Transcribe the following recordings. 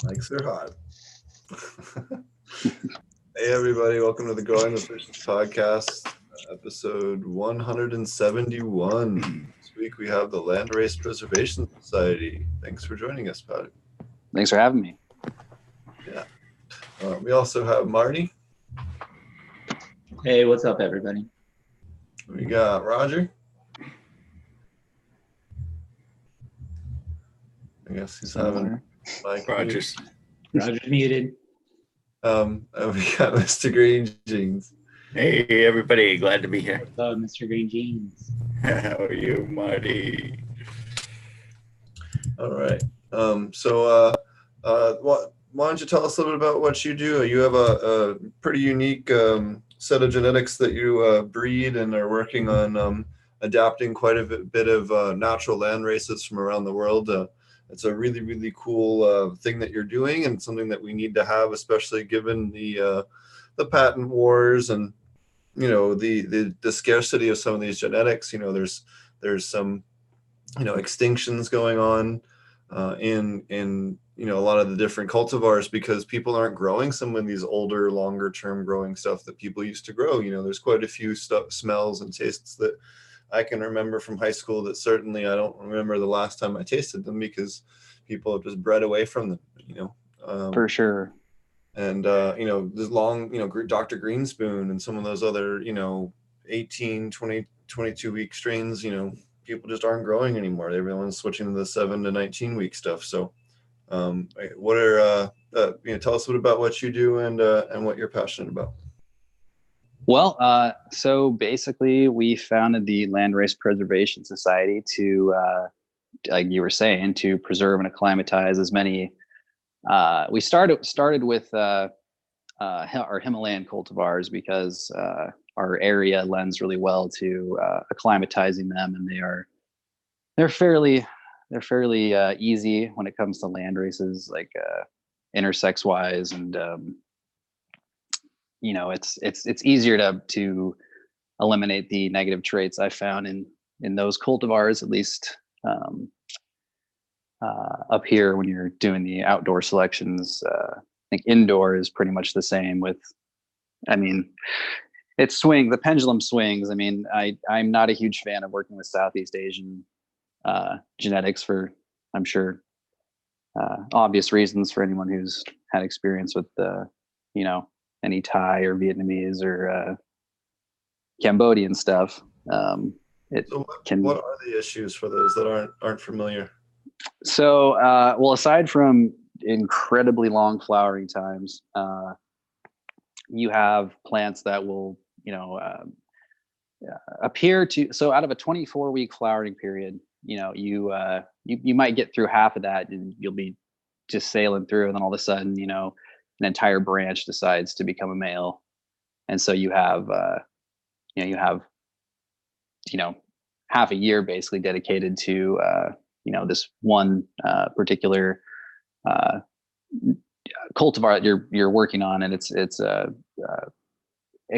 Mics are hot. Hey everybody, welcome to the Growing with Fishes podcast, episode 171. This week we have the Landrace Preservation Society. Thanks for joining us, Patty. Thanks for having me. Yeah. We also have Marty. Hey, what's up, everybody? We got Roger. I guess he's having Mike. Roger's muted. And we got Mr. Green Jeans. Hey everybody, glad to be here. What's up, Mr. Green Jeans? How are you, Marty? All right. Why don't you tell us a little bit about what you do? You have a pretty unique set of genetics that you breed and are working on adapting quite a bit of natural land races from around the world. It's a really, really cool thing that you're doing, and something that we need to have, especially given the patent wars and the scarcity of some of these genetics. There's some extinctions going on in a lot of the different cultivars because people aren't growing some of these older, longer term growing stuff that people used to grow. There's quite a few smells and tastes that I can remember from high school that certainly I don't remember the last time I tasted them because people have just bred away from them, For sure. And, this long, Dr. Greenspoon and some of those other, 18, 20, 22-week strains, people just aren't growing anymore. Everyone's switching to the 7 to 19-week stuff. So what are, tell us a bit about what you do and what you're passionate about. Well, so basically we founded the Landrace Preservation Society to, like you were saying, to preserve and acclimatize as many. We started with our Himalayan cultivars because our area lends really well to acclimatizing them, and they're fairly easy when it comes to land races, like intersex wise, and it's easier to eliminate the negative traits I found in those cultivars, at least up here when you're doing the outdoor selections. I think indoor is pretty much the same the pendulum swings. I'm not a huge fan of working with Southeast Asian genetics for, I'm sure, obvious reasons for anyone who's had experience with any Thai or Vietnamese or Cambodian stuff. What are the issues for those that aren't familiar? So, aside from incredibly long flowering times, you have plants that will, appear to. So, out of a 24-week flowering period, you might get through half of that, and you'll be just sailing through, and then all of a sudden, an entire branch decides to become a male, and so you have half a year basically dedicated to this one particular cultivar that you're working on, and it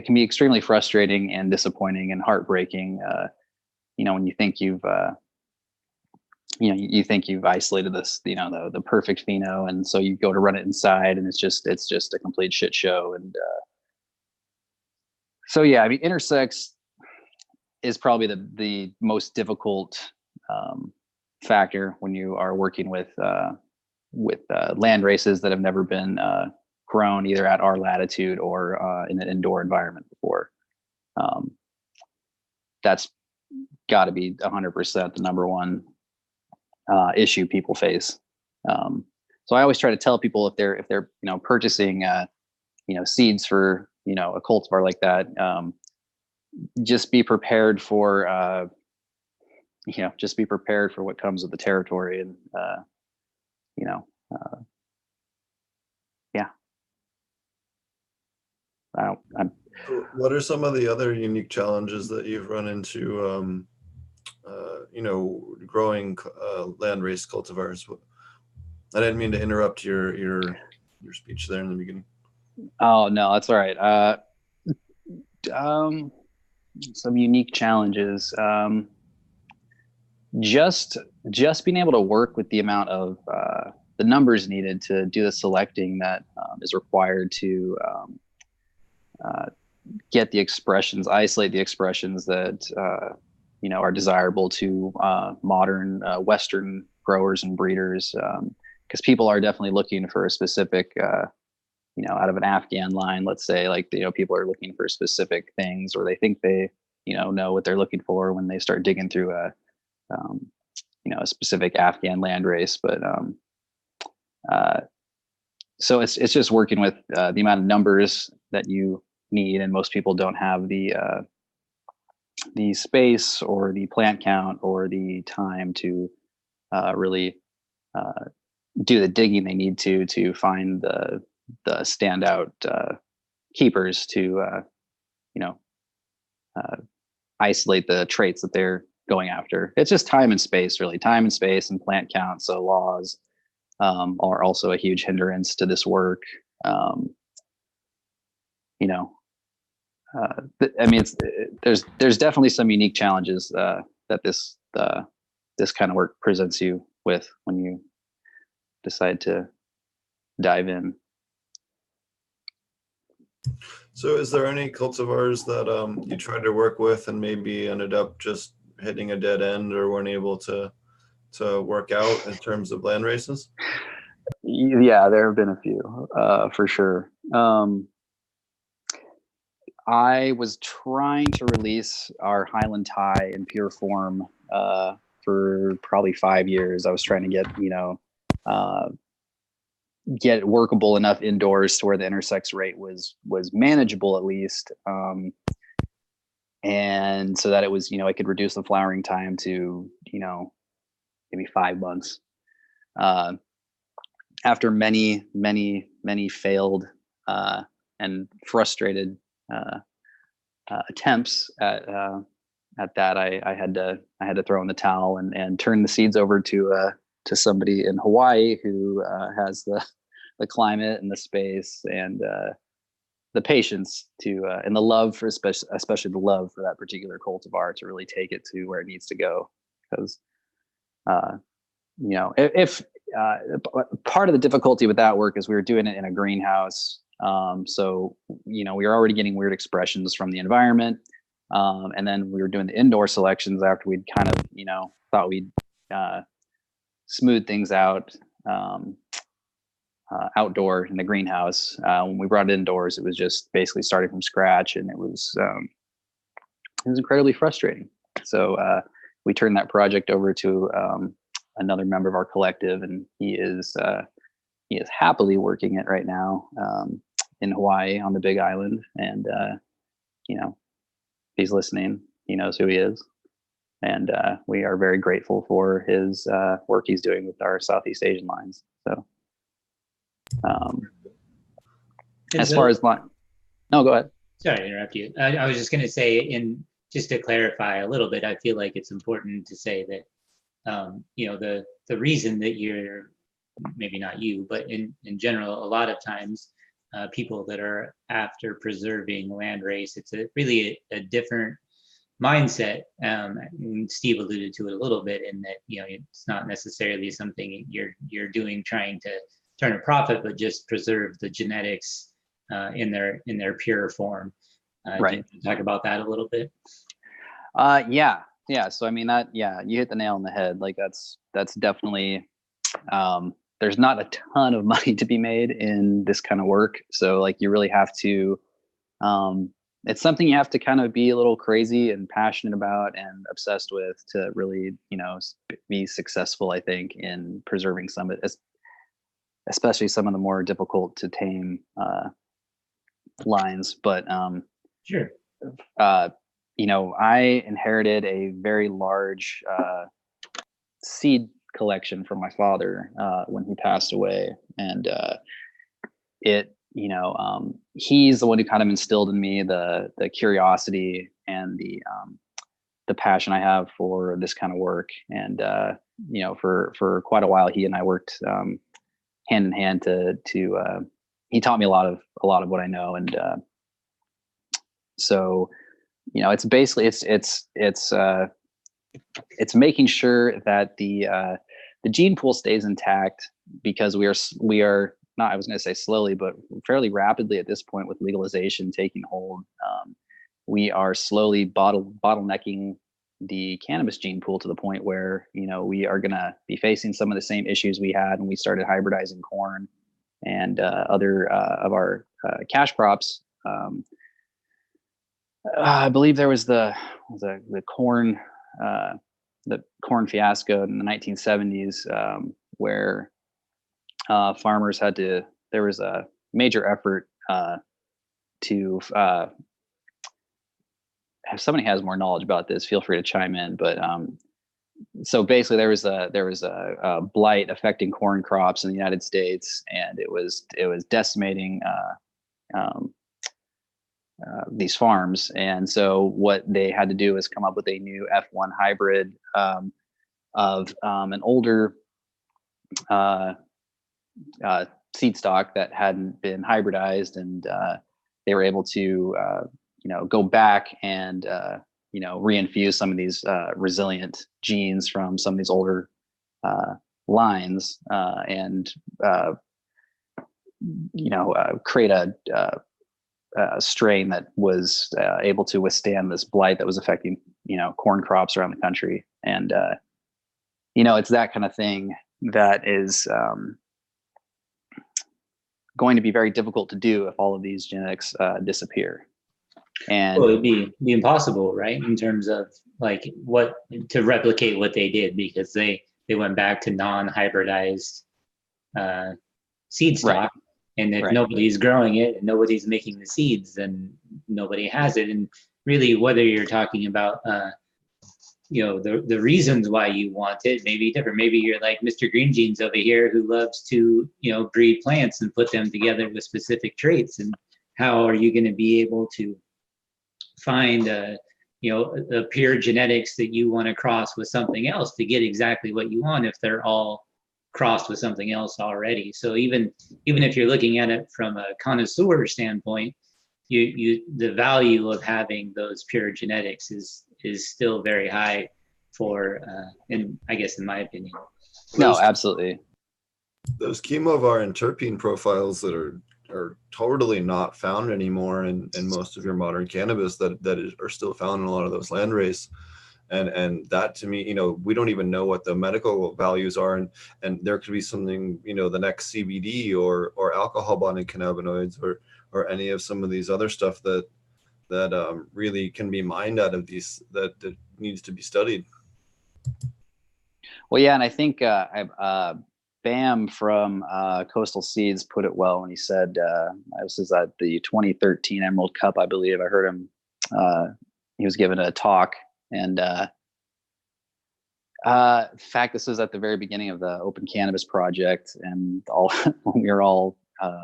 can be extremely frustrating and disappointing and heartbreaking. When you think you've isolated this, the perfect pheno, and so you go to run it inside, and it's just a complete shit show. And intersex is probably the most difficult factor when you are working with land races that have never been grown either at our latitude or in an indoor environment before. That's got to be 100% the number one issue people face. So I always try to tell people if they're purchasing seeds for a cultivar like that, just be prepared for what comes with the territory, and What are some of the other unique challenges that you've run into growing landrace cultivars? I didn't mean to interrupt your speech there in the beginning. Oh no, that's all right. Some unique challenges. Just being able to work with the amount of the numbers needed to do the selecting that is required to get the expressions, isolate the expressions that are desirable to modern Western growers and breeders, because people are definitely looking for a specific, out of an Afghan line, let's say, like, people are looking for specific things, or they think they, know what they're looking for when they start digging through a specific Afghan landrace. But so it's just working with the amount of numbers that you need, and most people don't have the space or the plant count or the time to really do the digging they need to find the standout keepers to isolate the traits that they're going after. It's just time and space, really. Time and space and plant count. So laws are also a huge hindrance to this work. There's definitely some unique challenges that this kind of work presents you with when you decide to dive in. So is there any cultivars that you tried to work with and maybe ended up just hitting a dead end or weren't able to work out in terms of land races? Yeah, there have been a few, for sure. I was trying to release our Highland Thai in pure form for probably 5 years. I was trying to get it workable enough indoors to where the intersex rate was manageable, at least, and so that it was, I could reduce the flowering time to maybe 5 months. After many failed and frustrated attempts at that, I had to throw in the towel and turn the seeds over to somebody in Hawaii who has the climate and the space and the patience to and the love for especially the love for that particular cultivar to really take it to where it needs to go. Because if part of the difficulty with that work is we were doing it in a greenhouse, so we were already getting weird expressions from the environment, and then we were doing the indoor selections after we'd kind of thought we'd smooth things out outdoor in the greenhouse. When we brought it indoors, it was just basically starting from scratch, and it was incredibly frustrating. So we turned that project over to another member of our collective, and he is happily working it right now in Hawaii on the Big Island. And he's listening. He knows who he is. And we are very grateful for his work he's doing with our Southeast Asian lines. So as far as line, no, go ahead. Sorry to interrupt you. I was just going to say, just to clarify a little bit, I feel like it's important to say that the reason that you're, maybe not you, but in general, a lot of times people that are after preserving landrace, it's really a different mindset. Steve alluded to it a little bit in that, it's not necessarily something you're doing trying to turn a profit, but just preserve the genetics in their pure form. Right. Can you talk about that a little bit? Yeah. So you hit the nail on the head. Like that's definitely, there's not a ton of money to be made in this kind of work. So like you really have to, it's something you have to kind of be a little crazy and passionate about and obsessed with to really, be successful, I think, in preserving some of it, especially some of the more difficult to tame lines. But sure. I inherited a very large seed collection from my father when he passed away, and he's the one who kind of instilled in me the curiosity and the passion I have for this kind of work. And for quite a while, he and I worked hand in hand to he taught me a lot of what I know. And so it's basically it's making sure that the the gene pool stays intact because we are not, I was going to say slowly, but fairly rapidly at this point with legalization taking hold. We are slowly bottlenecking the cannabis gene pool to the point where, we are going to be facing some of the same issues we had when we started hybridizing corn and other of our cash crops. I believe there was the corn fiasco in the 1970s, where farmers there was a major effort to if somebody has more knowledge about this, feel free to chime in. But so basically there was a blight affecting corn crops in the United States, and it was decimating these farms. And so what they had to do is come up with a new F1 hybrid of an older seed stock that hadn't been hybridized, and they were able to go back and reinfuse some of these resilient genes from some of these older lines, and create a strain that was able to withstand this blight that was affecting corn crops around the country. And it's that kind of thing that is going to be very difficult to do if all of these genetics disappear. And well, it'd be impossible, right? In terms of like to replicate what they did, because they went back to non-hybridized seed stock. Right. And if nobody's growing it and nobody's making the seeds, then nobody has it. And really, whether you're talking about the reasons why you want it may be different. Maybe you're like Mr. Green Jeans over here who loves to breed plants and put them together with specific traits. And how are you going to be able to find the pure genetics that you want to cross with something else to get exactly what you want if they're all crossed with something else already? So even if you're looking at it from a connoisseur standpoint, the value of having those pure genetics is still very high for and I guess in my opinion. No, absolutely. Those chemovar and terpene profiles that are totally not found anymore in most of your modern cannabis that are still found in a lot of those landrace. And that to me, we don't even know what the medical values are. And there could be something, the next CBD or alcohol bonding cannabinoids or any of some of these other stuff that really can be mined out of these that needs to be studied. Well, yeah. And I think Bam from Coastal Seeds put it well when he said, this is at the 2013 Emerald Cup, I believe. I heard him, he was giving a talk. And in fact, this was at the very beginning of the Open Cannabis Project, and we were all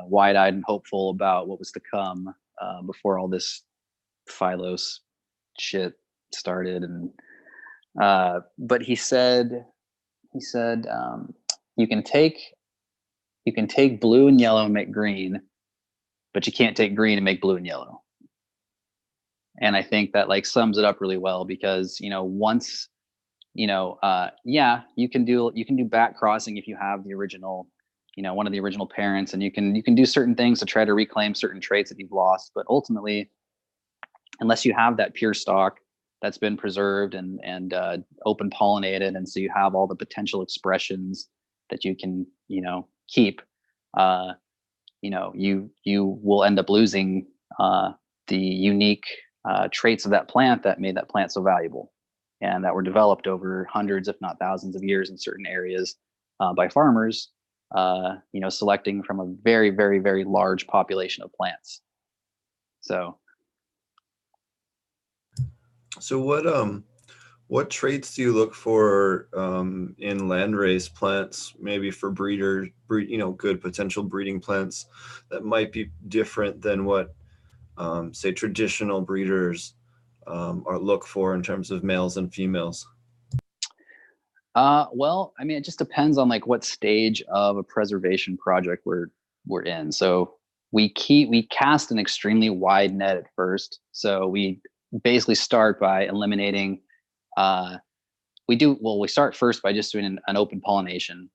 wide-eyed and hopeful about what was to come before all this Phylos shit started. And but he said you can take blue and yellow and make green, but you can't take green and make blue and yellow. And I think that sums it up really well, because once you can do back crossing if you have the original one of the original parents, and you can do certain things to try to reclaim certain traits that you've lost. But ultimately, unless you have that pure stock that's been preserved and open pollinated, and so you have all the potential expressions that you can keep, you will end up losing the unique traits of that plant that made that plant so valuable, and that were developed over hundreds, if not thousands of years in certain areas by farmers, selecting from a very, very, very large population of plants. So what traits do you look for in landrace plants, maybe for good potential breeding plants, that might be different than what say traditional breeders look for in terms of males and females? Well, I mean, it just depends on what stage of a preservation project we're in. So we cast an extremely wide net at first. So we basically start by eliminating we start first by just doing an open pollination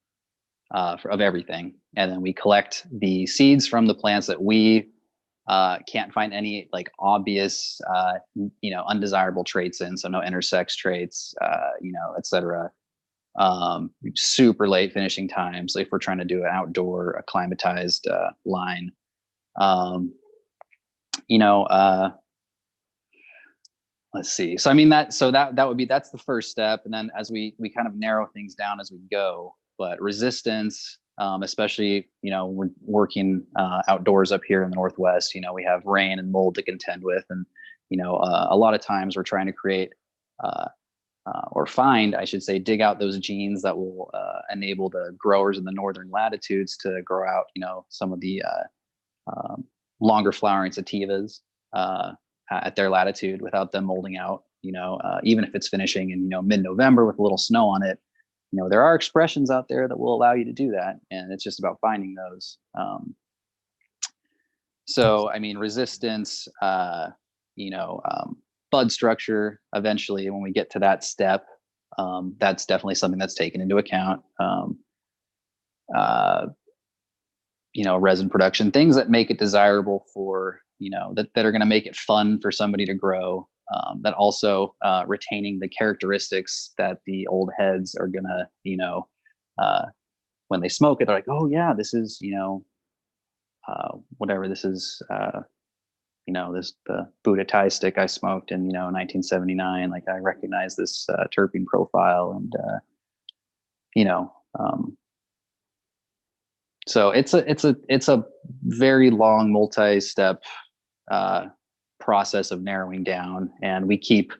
of everything. And then we collect the seeds from the plants that we can't find any like obvious, undesirable traits in. So no intersex traits, et cetera. Super late finishing times. If we're trying to do an outdoor acclimatized line, let's see. So I mean that's the first step. And then as we kind of narrow things down as we go, but resistance, especially, we're working outdoors up here in the Northwest, we have rain and mold to contend with. And, a lot of times we're trying to create or find, I should say, dig out those genes that will enable the growers in the northern latitudes to grow out, some of the longer flowering sativas at their latitude without them molding out, even if it's finishing in, mid-November with a little snow on it. There are expressions out there that will allow you to do that, and it's just about finding those. So, I mean, resistance, bud structure, eventually, when we get to that step, that's definitely something that's taken into account. Resin production, things that make it desirable for, that are going to make it fun for somebody to grow. That also retaining the characteristics that the old heads are gonna, when they smoke it, they're like, oh yeah, this is, whatever this is, this the Buddha Thai stick I smoked in, 1979. Like I recognize this terpene profile, and so it's a very long multi-step process of narrowing down, and we keep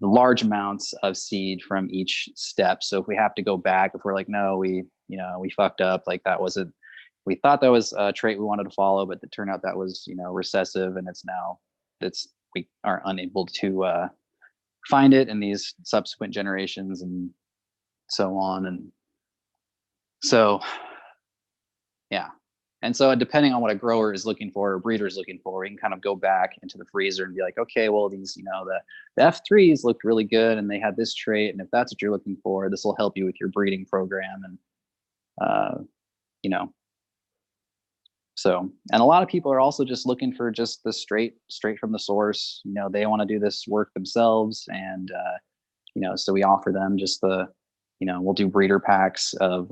large amounts of seed from each step. So if we have to go back, if we're like, no, we fucked up, like that wasn't, we thought that was a trait we wanted to follow, but it turned out that was, recessive, and we are unable to find it in these subsequent generations and so on. And so, yeah. And so depending on what a grower is looking for, or breeder is looking for, we can kind of go back into the freezer and be like, okay, well, these, the F3s looked really good and they had this trait. And if that's what you're looking for, this will help you with your breeding program. And, so, and a lot of people are also just looking for just the straight from the source. They want to do this work themselves. And, so we offer them just we'll do breeder packs of,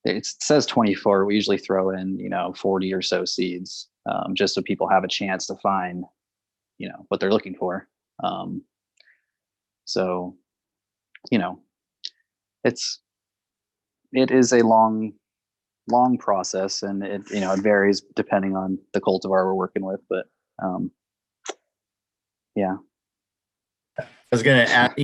it says 24. We usually throw in, 40 or so seeds, just so people have a chance to find, what they're looking for. So, it is a long process, and it varies depending on the cultivar we're working with, but yeah. I was going to add,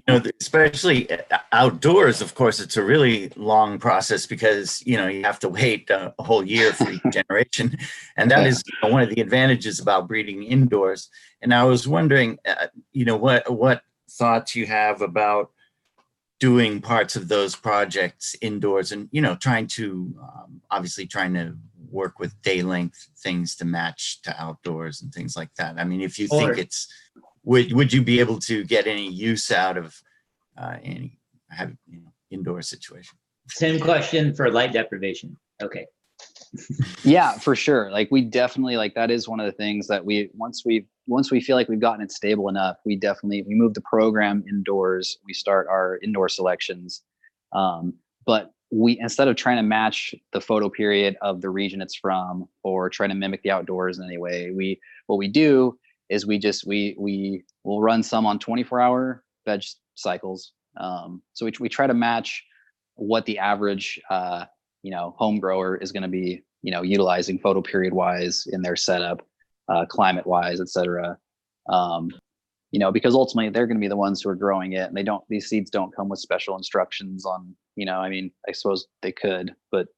especially outdoors, of course, it's a really long process because, you have to wait a whole year for each generation. And that is one of the advantages about breeding indoors. And I was wondering, what thoughts you have about doing parts of those projects indoors and, trying to work with day length things to match to outdoors and things like that. I mean, if you think it's, would you be able to get any use out of any indoor situation? Same question for light deprivation. Okay. Yeah, for sure. Like we definitely, like that is one of the things that once we feel like we've gotten it stable enough, we move the program indoors. We start our indoor selections. But instead of trying to match the photo period of the region it's from or trying to mimic the outdoors in any way, what we do is we will run some on 24-hour veg cycles. So we try to match what the average home grower is going to be utilizing photo period wise in their setup, climate wise, et cetera. Because ultimately they're going to be the ones who are growing it, and these seeds don't come with special instructions on, I suppose they could, but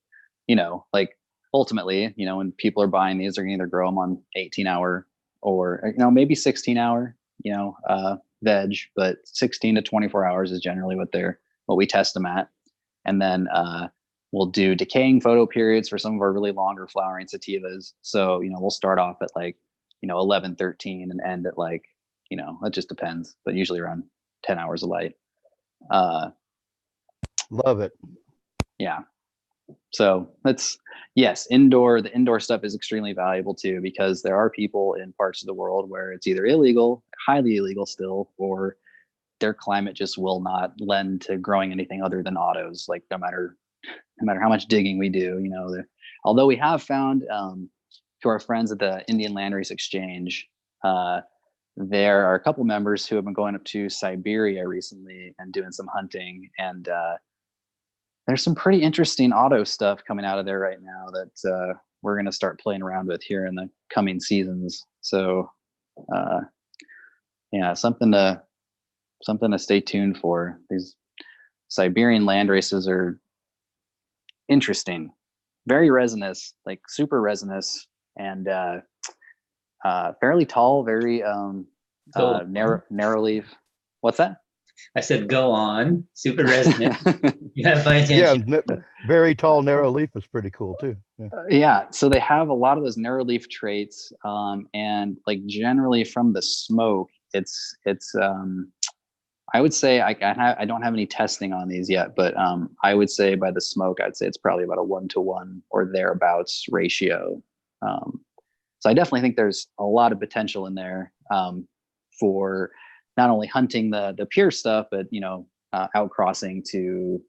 like ultimately, when people are buying these, they're going to either grow them on 18-hour or maybe 16-hour veg, but 16 to 24 hours is generally what we test them at. And then we'll do decaying photo periods for some of our really longer flowering sativas. So we'll start off at 11, 13 and end at it just depends, but usually around 10 hours of light. Love it. Yeah. So yes, the indoor stuff is extremely valuable too, because there are people in parts of the world where it's either illegal, highly illegal still, or their climate just will not lend to growing anything other than autos. Like no matter how much digging we do, although we have found, to our friends at the Indian Landrace Exchange, there are a couple members who have been going up to Siberia recently and doing some hunting, and there's some pretty interesting auto stuff coming out of there right now that we're going to start playing around with here in the coming seasons. So yeah, something to stay tuned for. These Siberian land races are interesting, very resinous, like super resinous, and fairly tall, very narrow leaf. What's that? I said, go on. Super resonant. You have my Yeah, attention. very tall, narrow leaf is pretty cool too. Yeah. Yeah, so they have a lot of those narrow leaf traits, and like generally from the smoke, it's I would say I don't have any testing on these yet, but I would say by the smoke, I'd say it's probably about a 1-to-1 or thereabouts ratio. So I definitely think there's a lot of potential in there for not only hunting the pure stuff, but outcrossing to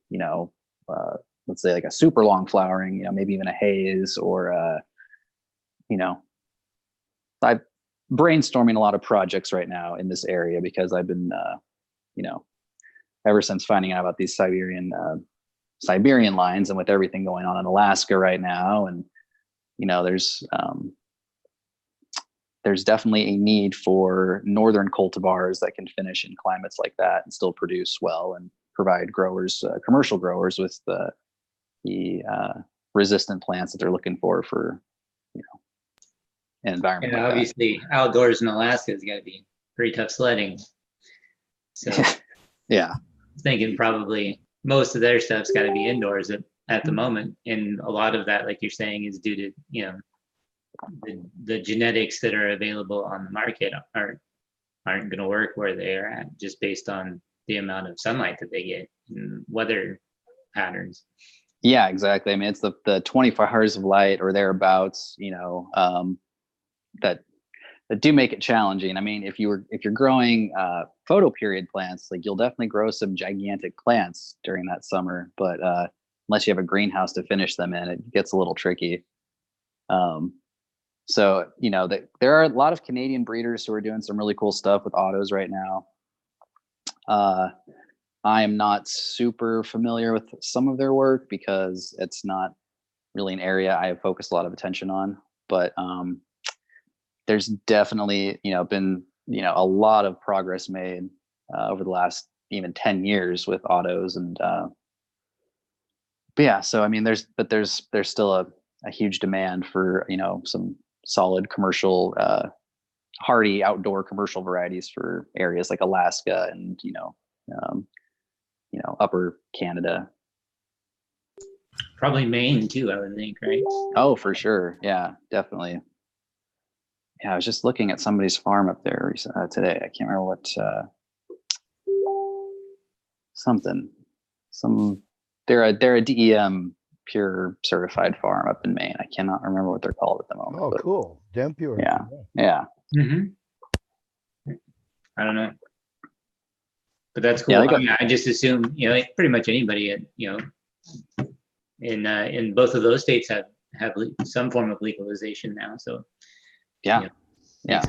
let's say like a super long flowering, maybe even a haze, or I'm brainstorming a lot of projects right now in this area because I've been ever since finding out about these Siberian lines, and with everything going on in Alaska right now, and there's definitely a need for northern cultivars that can finish in climates like that and still produce well and provide growers, commercial growers, with the resistant plants that they're looking for an environment. And like obviously, outdoors in Alaska has got to be pretty tough sledding. So yeah, thinking probably most of their stuff's got to be indoors at the moment, and a lot of that, like you're saying, is due to the genetics that are available on the market aren't going to work where they are at, just based on the amount of sunlight that they get and weather patterns. Yeah, exactly. I mean, it's the 24 hours of light or thereabouts, that do make it challenging. I mean, if you're growing photoperiod plants, like you'll definitely grow some gigantic plants during that summer, but unless you have a greenhouse to finish them in, it gets a little tricky. So there are a lot of Canadian breeders who are doing some really cool stuff with autos right now. I am not super familiar with some of their work because it's not really an area I have focused a lot of attention on, but there's definitely been a lot of progress made over the last even 10 years with autos, and but yeah, so I mean there's still a huge demand for some solid commercial hardy outdoor commercial varieties for areas like Alaska and upper Canada. Probably Maine too, I would think, right? Oh, for sure. Yeah, definitely. Yeah, I was just looking at somebody's farm up there today. I can't remember what they're a DEM pure certified farm up in Maine. I cannot remember what they're called at the moment. Oh, cool. Damn pure. Yeah. Mm-hmm. I don't know, but that's cool. Yeah, I just assume pretty much anybody in both of those states have some form of legalization now. So yeah.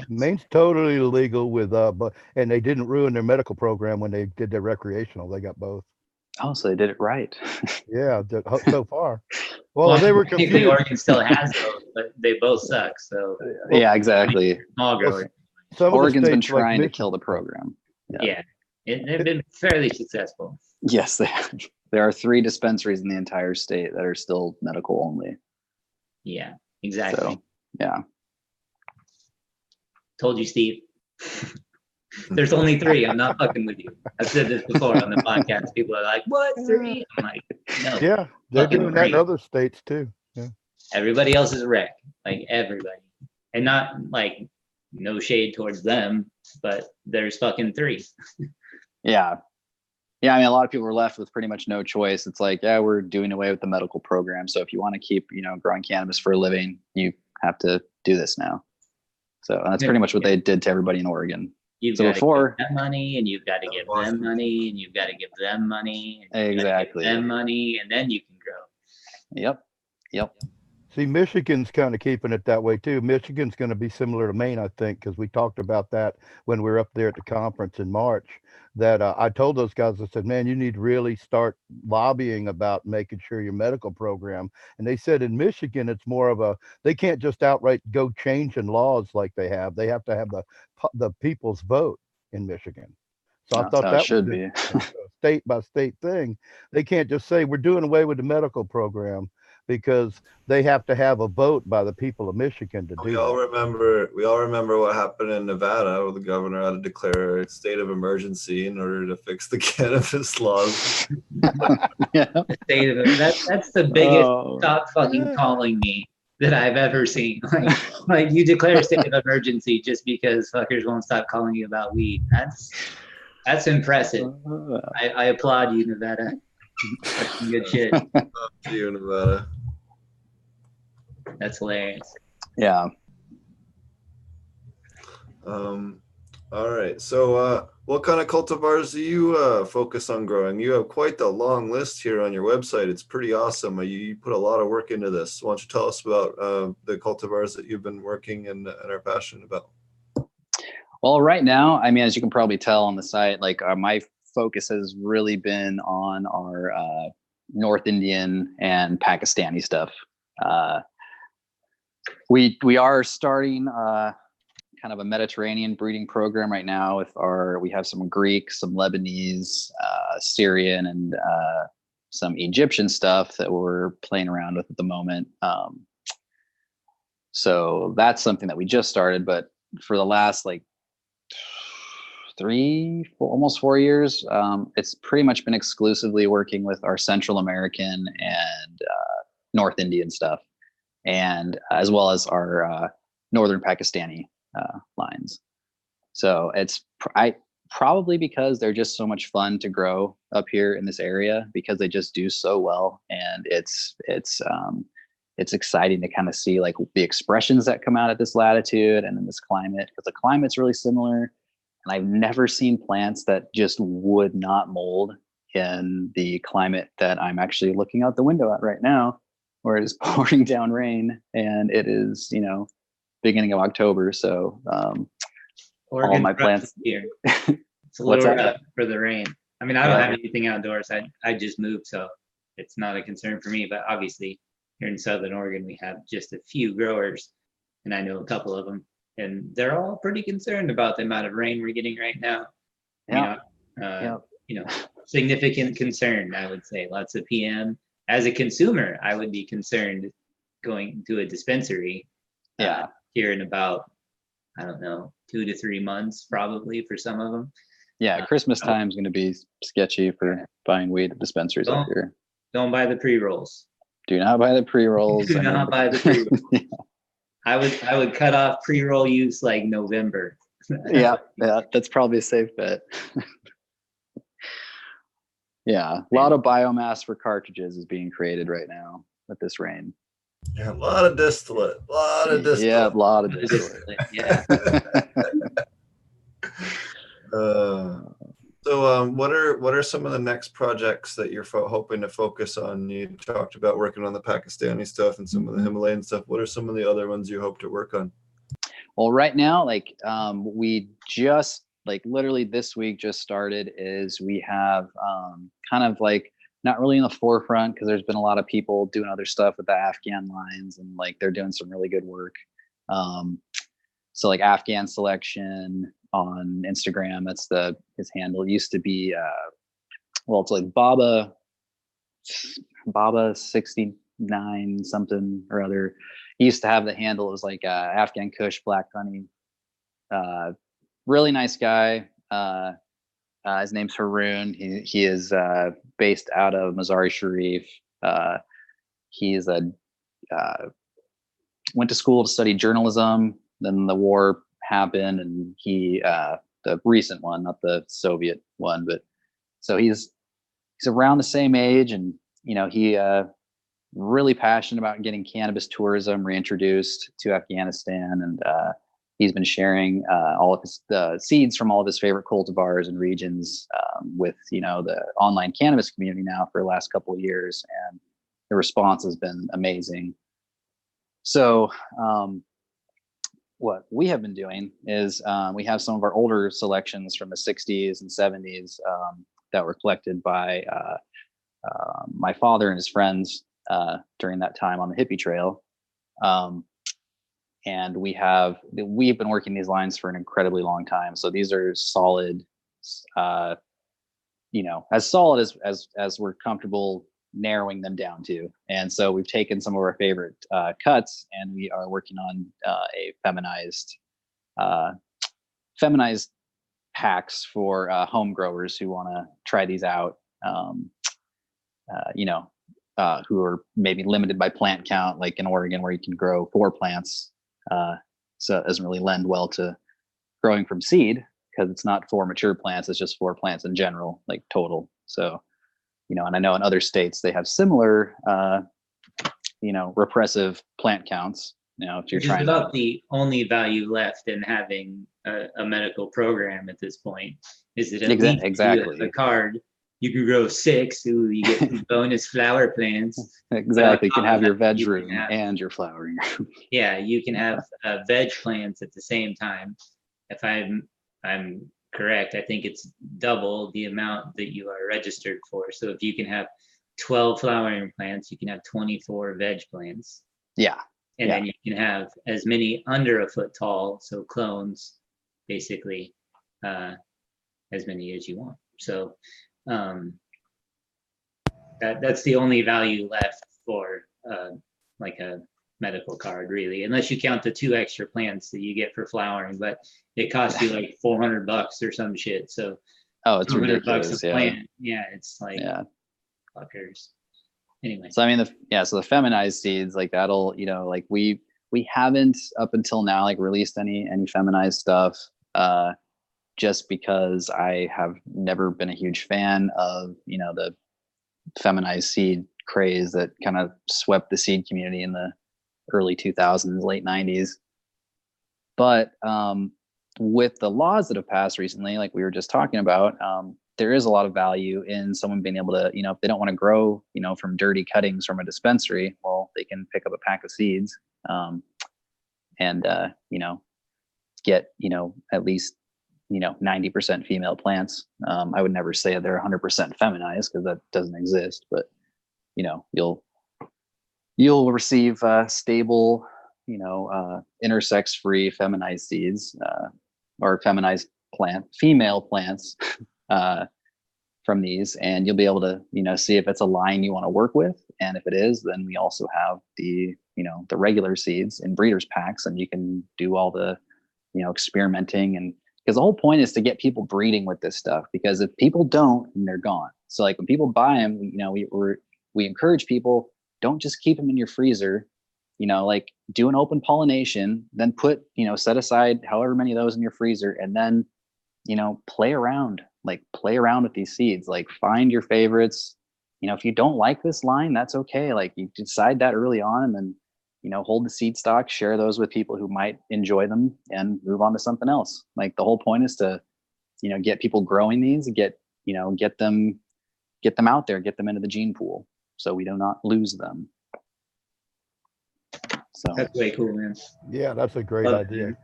Maine's totally legal and they didn't ruin their medical program when they did their recreational. They got both. Oh, so they did it right. Yeah, so far. Well, they were confused. Oregon still has both, but they both suck. So yeah, exactly. Small grower. Oregon's been trying to kill the program. Yeah. They've been fairly successful. Yes, they have. There are 3 dispensaries in the entire state that are still medical only. Yeah, exactly. So, yeah. Told you, Steve. There's only 3. I'm not fucking with you. I've said this before on the podcast. People are like, "What, 3?" I'm like, "No." Yeah, they're doing that in other states too. Yeah. Everybody else is a wreck. Like everybody, and not like no shade towards them, but there's fucking 3. Yeah. Yeah, I mean, a lot of people are left with pretty much no choice. It's like, yeah, we're doing away with the medical program. So if you want to keep, growing cannabis for a living, you have to do this now. So that's pretty much what they did to everybody in Oregon. You've So got before, to give them money, and you've got to give them money, and you've got to give them money, and exactly. them money, and then you can grow. Yep. See, Michigan's kind of keeping it that way too. Michigan's going to be similar to Maine, I think, because we talked about that when we were up there at the conference in March. That I told those guys, I said, man, you need to really start lobbying about making sure your medical program. And they said in Michigan, it's more of they can't just outright go changing laws like they have. They have to have the people's vote in Michigan. So I thought that should was be a state by state thing. They can't just say we're doing away with the medical program, because they have to have a vote by the people of Michigan to do We all remember what happened in Nevada, where the governor had to declare a state of emergency in order to fix the cannabis laws. Yeah. That's the biggest stop fucking calling me that I've ever seen. Like you declare a state of emergency just because fuckers won't stop calling you about weed. That's impressive. I applaud you, Nevada. That's some good shit. To you, Nevada. That's hilarious. Yeah. All right. So what kind of cultivars do you focus on growing? You have quite the long list here on your website. It's pretty awesome. You put a lot of work into this. Why don't you tell us about the cultivars that you've been working and are passionate about? Well, right now, I mean, as you can probably tell on the site, like my focus has really been on our North Indian and Pakistani stuff. We are starting kind of a Mediterranean breeding program right now with we have some Greek, some Lebanese, Syrian, and some Egyptian stuff that we're playing around with at the moment. So that's something that we just started, but for the last like almost 4 years, it's pretty much been exclusively working with our Central American and North Indian stuff, and as well as our Northern Pakistani lines. So it's probably because they're just so much fun to grow up here in this area, because they just do so well, and it's exciting to kind of see like the expressions that come out at this latitude and in this climate, because the climate's really similar. And I've never seen plants that just would not mold in the climate that I'm actually looking out the window at right now, where it is pouring down rain, and it is, beginning of October. So all my plants here. It's a little rough for the rain. I mean, I don't have anything outdoors. I just moved, so it's not a concern for me. But obviously, here in Southern Oregon, we have just a few growers, and I know a couple of them, and they're all pretty concerned about the amount of rain we're getting right now. Significant concern, I would say. Lots of PM. As a consumer, I would be concerned going to a dispensary here in about, I don't know, 2 to 3 months, probably for some of them. Yeah, Christmas time is going to be sketchy for buying weed at dispensaries out here. Don't buy the pre-rolls. Do not buy the pre-rolls. Do not buy the pre-rolls. Yeah. I would cut off pre-roll use like November. yeah, that's probably a safe bet. Yeah, a lot of biomass for cartridges is being created right now with this rain. Yeah, a lot of distillate. Yeah, a lot of distillate. Yeah. So what are some of the next projects that you're hoping to focus on? You talked about working on the Pakistani stuff and some of the Himalayan stuff. What are some of the other ones you hope to work on? Well, right now, we just literally this week just started, is we have kind of not really in the forefront, because there's been a lot of people doing other stuff with the Afghan lines, and they're doing some really good work. So Afghan Selection on Instagram, that's his handle. It used to be it's like Baba 69 something or other. He used to have the handle. It was Afghan Kush Black Honey. Really nice guy. His name's Haroon. He is based out of Mazar-e Sharif. He is went to school to study journalism. Then the war happened, and he the recent one, not the Soviet one, but so he's around the same age, and he really passionate about getting cannabis tourism reintroduced to Afghanistan, and he's been sharing all of his seeds from all of his favorite cultivars and regions with the online cannabis community now for the last couple of years, and the response has been amazing. So what we have been doing is we have some of our older selections from the 60s and 70s that were collected by my father and his friends during that time on the hippie trail. And we've been working these lines for an incredibly long time. So these are solid, as solid as we're comfortable narrowing them down to. And so we've taken some of our favorite cuts, and we are working on a feminized packs for home growers who want to try these out. Who are maybe limited by plant count, like in Oregon, where you can grow 4 plants. So it doesn't really lend well to growing from seed, because it's not 4 mature plants, it's just 4 plants in general, like total. So, and I know in other states they have similar, repressive plant counts. If you're trying about the only value left in having a medical program at this point, is that at least exactly a card. You can grow 6. Ooh, you get bonus flower plants. Exactly. You can have your veg room and your flowering room. Yeah, you can have veg plants at the same time. If I'm correct, I think it's double the amount that you are registered for. So if you can have 12 flowering plants, you can have 24 veg plants. Yeah. And then you can have as many under a foot tall, so clones, basically, as many as you want. So that's the only value left for like a medical card, really, unless you count the 2 extra plants that you get for flowering, but it costs you like $400 or some shit. So it's ridiculous. $200 a plant. Yeah, it's like fuckers. Anyway, so I mean, so the feminized seeds, like that'll, like we haven't up until now like released any feminized stuff, just because I have never been a huge fan of the feminized seed craze that kind of swept the seed community in the early 2000s, late 90s. But with the laws that have passed recently, like we were just talking about, there is a lot of value in someone being able to, if they don't want to grow, from dirty cuttings from a dispensary, well, they can pick up a pack of seeds, and get, at least, 90% female plants. I would never say they're 100% feminized, because that doesn't exist, but you'll receive stable, intersex free feminized seeds, or feminized female plants from these, and you'll be able to see if it's a line you want to work with, and if it is, then we also have the the regular seeds in breeders packs, and you can do all the experimenting, and because the whole point is to get people breeding with this stuff, because if people don't, then they're gone. So like when people buy them, we encourage people, don't just keep them in your freezer, like do an open pollination, then put set aside however many of those in your freezer, and then play around with these seeds, like find your favorites. If you don't like this line, that's okay. Like you decide that early on, and then hold the seed stock, share those with people who might enjoy them, and move on to something else. Like the whole point is to get people growing these, get them out there, get them into the gene pool, so we do not lose them. So that's way cool, man. Yeah, that's a great idea.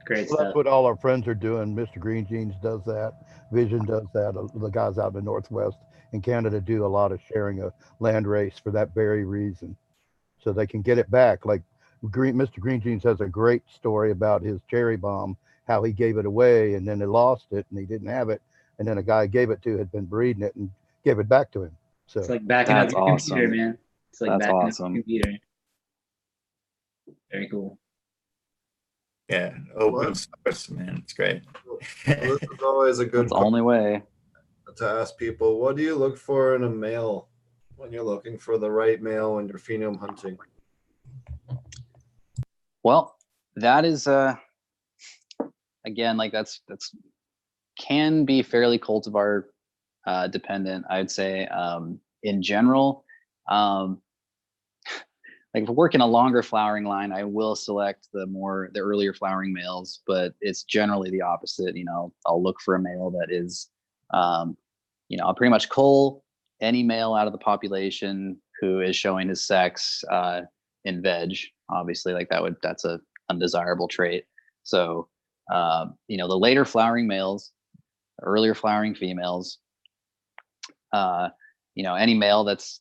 Great Well, stuff. that's what all our friends are doing. Mr. Green Jeans does that. Vision does that. The guys out in the Northwest in Canada do a lot of sharing of Landrace for that very reason, so they can get it back. Like Mr. Green Jeans has a great story about his cherry bomb, how he gave it away and then he lost it and he didn't have it, and then a guy he gave it to had been breeding it and gave it back to him. So it's like backing up your awesome. computer, man. It's like that's backing awesome. up your computer. Very cool. Yeah, open source, man. It's great. This is always a good It's the only way to ask people, what do you look for in a male when you're looking for the right male when you're phenome hunting? Well, that is again, again, like that's can be fairly cultivar dependent, I'd say. In general, like if we're working a longer flowering line, I will select the earlier flowering males, but it's generally the opposite. I'll look for a male that is, I'll pretty much cull any male out of the population who is showing his sex in veg. Obviously, like that's a undesirable trait. So, the later flowering males, earlier flowering females, any male that's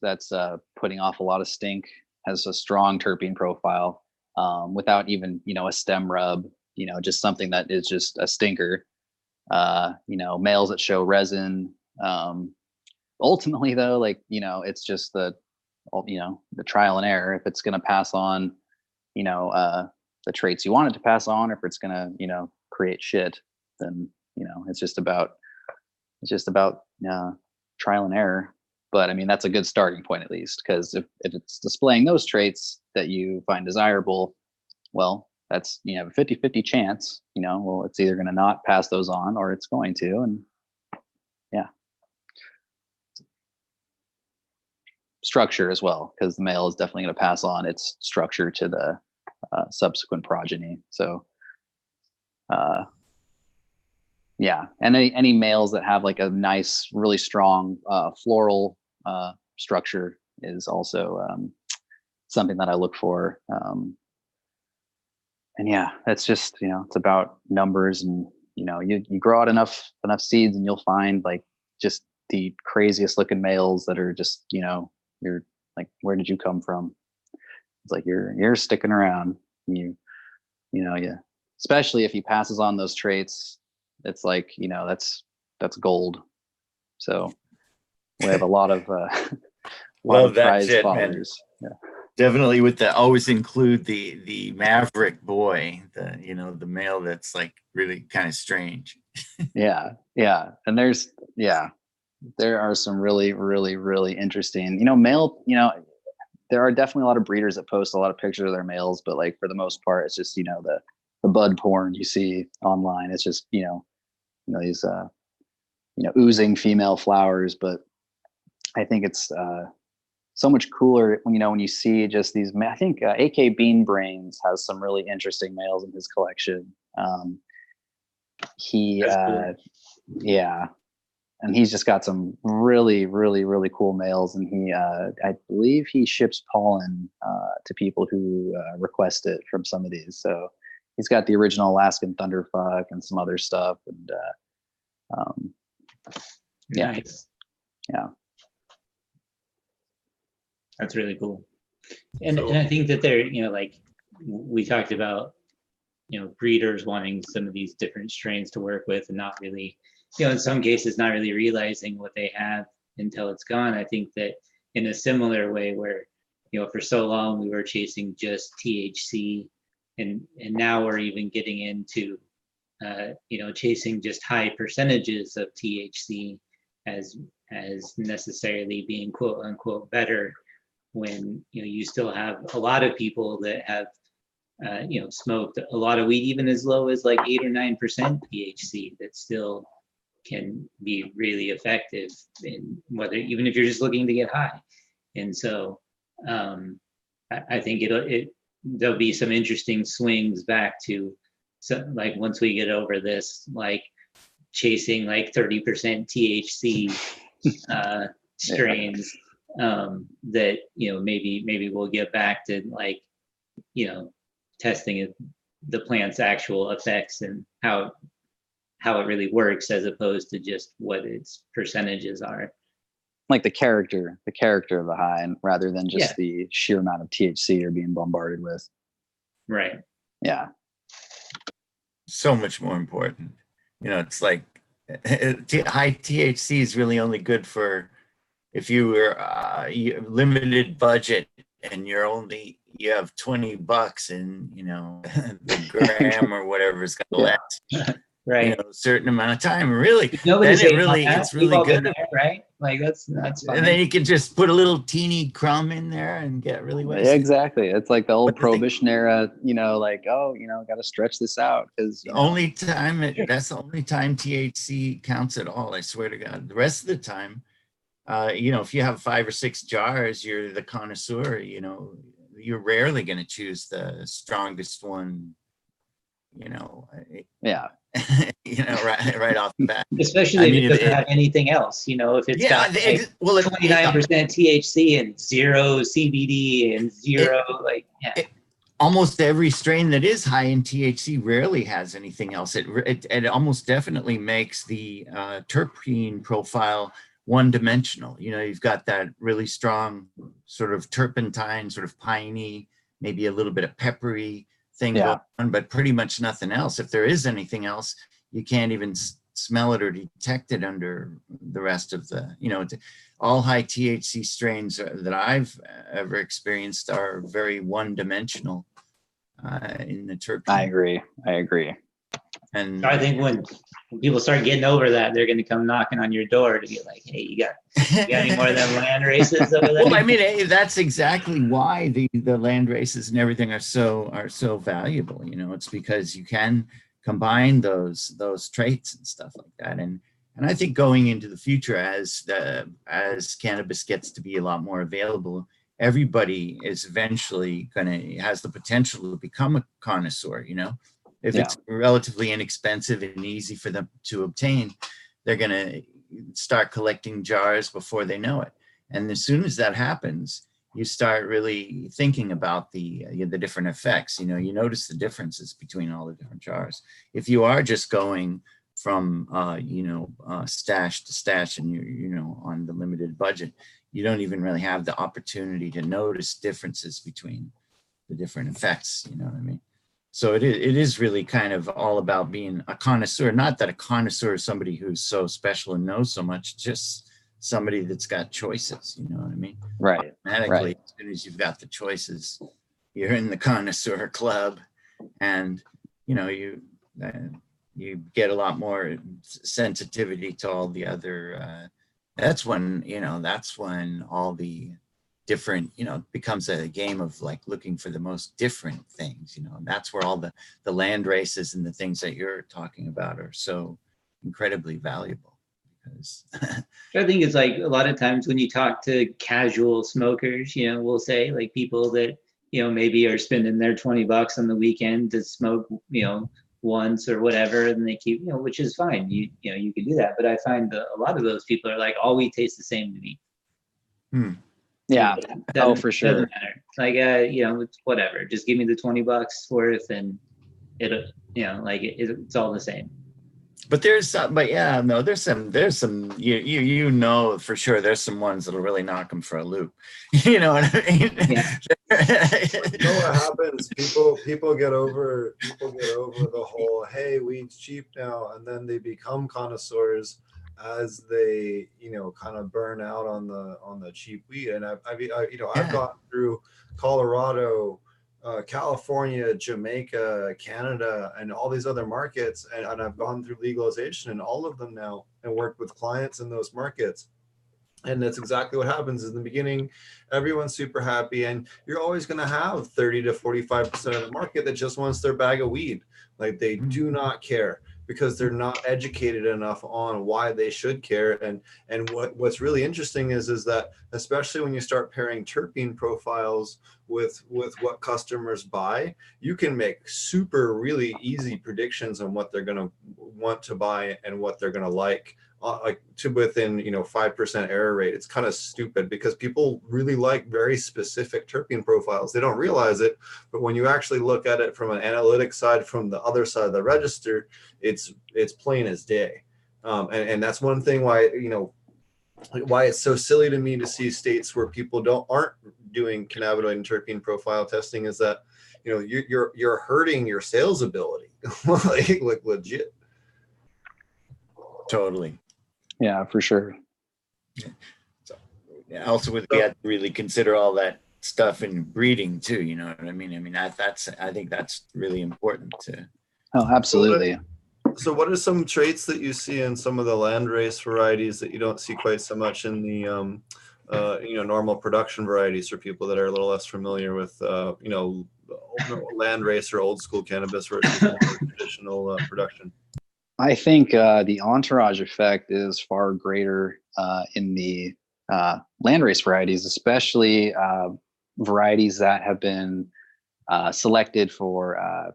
putting off a lot of stink, has a strong terpene profile, without even, a stem rub, just something that is just a stinker. Males that show resin. Ultimately though, like, it's just the trial and error. If it's going to pass on, the traits you want it to pass on, or if it's going to, create shit, then, it's just about trial and error. But I mean, that's a good starting point, at least, because if it's displaying those traits that you find desirable, well, that's, you have a 50-50 chance, well, it's either going to not pass those on or it's going to. And yeah. Structure as well, because the male is definitely going to pass on its structure to the subsequent progeny. So, yeah, and any males that have like a nice, really strong floral structure is also something that I look for. And yeah, that's just, it's about numbers, and you grow out enough seeds, and you'll find like just the craziest looking males that are just, you're like, where did you come from? It's like you're sticking around. You especially if he passes on those traits, it's like, that's gold. So we have a lot of love that prized shit, fathers. man. Yeah. Definitely always include the maverick boy, the male that's like really kind of strange. Yeah. And there are some really, really, really interesting, male, there are definitely a lot of breeders that post a lot of pictures of their males, but like for the most part, it's just, the bud porn you see online. It's just, these, oozing female flowers. But I think it's so much cooler when you see just these. I think AK Bean Brains has some really interesting males in his collection. Cool. Yeah. And he's just got some really, really, really cool males. And he, I believe he ships pollen to people who request it from some of these. So he's got the original Alaskan Thunderfuck and some other stuff. And yeah. Nice. Yeah. That's really cool. And I think that they're, like we talked about, breeders wanting some of these different strains to work with and not really, in some cases, not really realizing what they have until it's gone. I think that in a similar way where, for so long we were chasing just THC, and now we're even getting into, chasing just high percentages of THC as necessarily being quote unquote better, when, you still have a lot of people that have, smoked a lot of weed, even as low as like 8 or 9% THC, that still can be really effective in even if you're just looking to get high. And so I think there'll be some interesting swings back to like once we get over this, like chasing like 30% THC strains, that maybe we'll get back to like testing the plant's actual effects and how it really works, as opposed to just what its percentages are. Like the character of the high, and rather than just the sheer amount of THC you're being bombarded with. Right. Yeah. So much more important. It's like high THC is really only good for if you were limited budget and you have $20 and the gram or whatever is going to last. right. a certain amount of time. Really, Nobody's then it's really all been good. there, right? Like that's fine. And then you can just put a little teeny crumb in there and get really Yeah, wasted. exactly. It's like the old But the thing- prohibition era, like, oh, got to stretch this out because The only time that's the only time THC counts at all. I swear to God. The rest of the time, if you have 5 or 6 jars, you're the connoisseur. You're rarely going to choose the strongest one. yeah. Right off the bat. Especially if it doesn't have anything else. If it's got 29% THC and 0 CBD and 0 almost every strain that is high in THC rarely has anything else. It almost definitely makes the terpene profile one-dimensional. You've got that really strong sort of turpentine, sort of piney, maybe a little bit of peppery thing going on, but pretty much nothing else. If there is anything else, you can't even smell it or detect it under the rest of the, all high THC strains that I've ever experienced are very one-dimensional in the terpene. I agree. And so I think when people start getting over that, they're going to come knocking on your door to be like, hey, you got any more of them land races over there? Well, I mean, that's exactly why the land races and everything are so valuable. It's because you can combine those traits and stuff like that. And I think going into the future, as cannabis gets to be a lot more available, everybody is eventually has the potential to become a connoisseur. If it's relatively inexpensive and easy for them to obtain, they're going to start collecting jars before they know it. And as soon as that happens, you start really thinking about the different effects. You notice the differences between all the different jars. If you are just going from stash to stash and you're on the limited budget, you don't even really have the opportunity to notice differences between the different effects. You know what I mean? So it is really kind of all about being a connoisseur. Not that a connoisseur is somebody who's so special and knows so much, just somebody that's got choices. You know what I mean? Right. Automatically, as soon as you've got the choices, you're in the connoisseur club, and you get a lot more sensitivity to all the other. That's when all the different, becomes a game of like looking for the most different things, and that's where all the land races and the things that you're talking about are so incredibly valuable. Because I think it's like a lot of times when you talk to casual smokers, we'll say like people that, maybe are spending their $20 on the weekend to smoke, once or whatever, and they keep, which is fine. You can do that. But I find that a lot of those people are like, all we taste the same to me. Yeah. For sure. Doesn't matter. Like, it's whatever. Just give me the $20 worth, and it's all the same. But there's some, there's some, for sure, there's some ones that'll really knock them for a loop. You know what I mean? Yeah. What happens? People get over the whole, hey, weed's cheap now, and then they become connoisseurs as they kind of burn out on the cheap weed. And I've gone through Colorado, California, Jamaica, Canada, and all these other markets, and I've gone through legalization in all of them now and worked with clients in those markets. And that's exactly what happens. In the beginning, everyone's super happy, and you're always going to have 30 to 45% of the market that just wants their bag of weed. Like, they do not care, because they're not educated enough on why they should care. And what's really interesting is that, especially when you start pairing terpene profiles with what customers buy, you can make really easy predictions on what they're going to want to buy and what they're going to like to within 5% error rate. It's kind of stupid, because people really like very specific terpene profiles. They don't realize it, but when you actually look at it from an analytic side, from the other side of the register, it's plain as day. And that's one thing why it's so silly to me to see states where people aren't doing cannabinoid and terpene profile testing, is that you're hurting your sales ability. like legit. Totally. Yeah, for sure. So, also, we have to really consider all that stuff in breeding too. You know what I mean? I think that's really important to. Oh, absolutely. So what are some traits that you see in some of the landrace varieties that you don't see quite so much in the normal production varieties for people that are a little less familiar with landrace or old school cannabis versus more traditional production? I think the entourage effect is far greater in the landrace varieties, especially varieties that have been selected for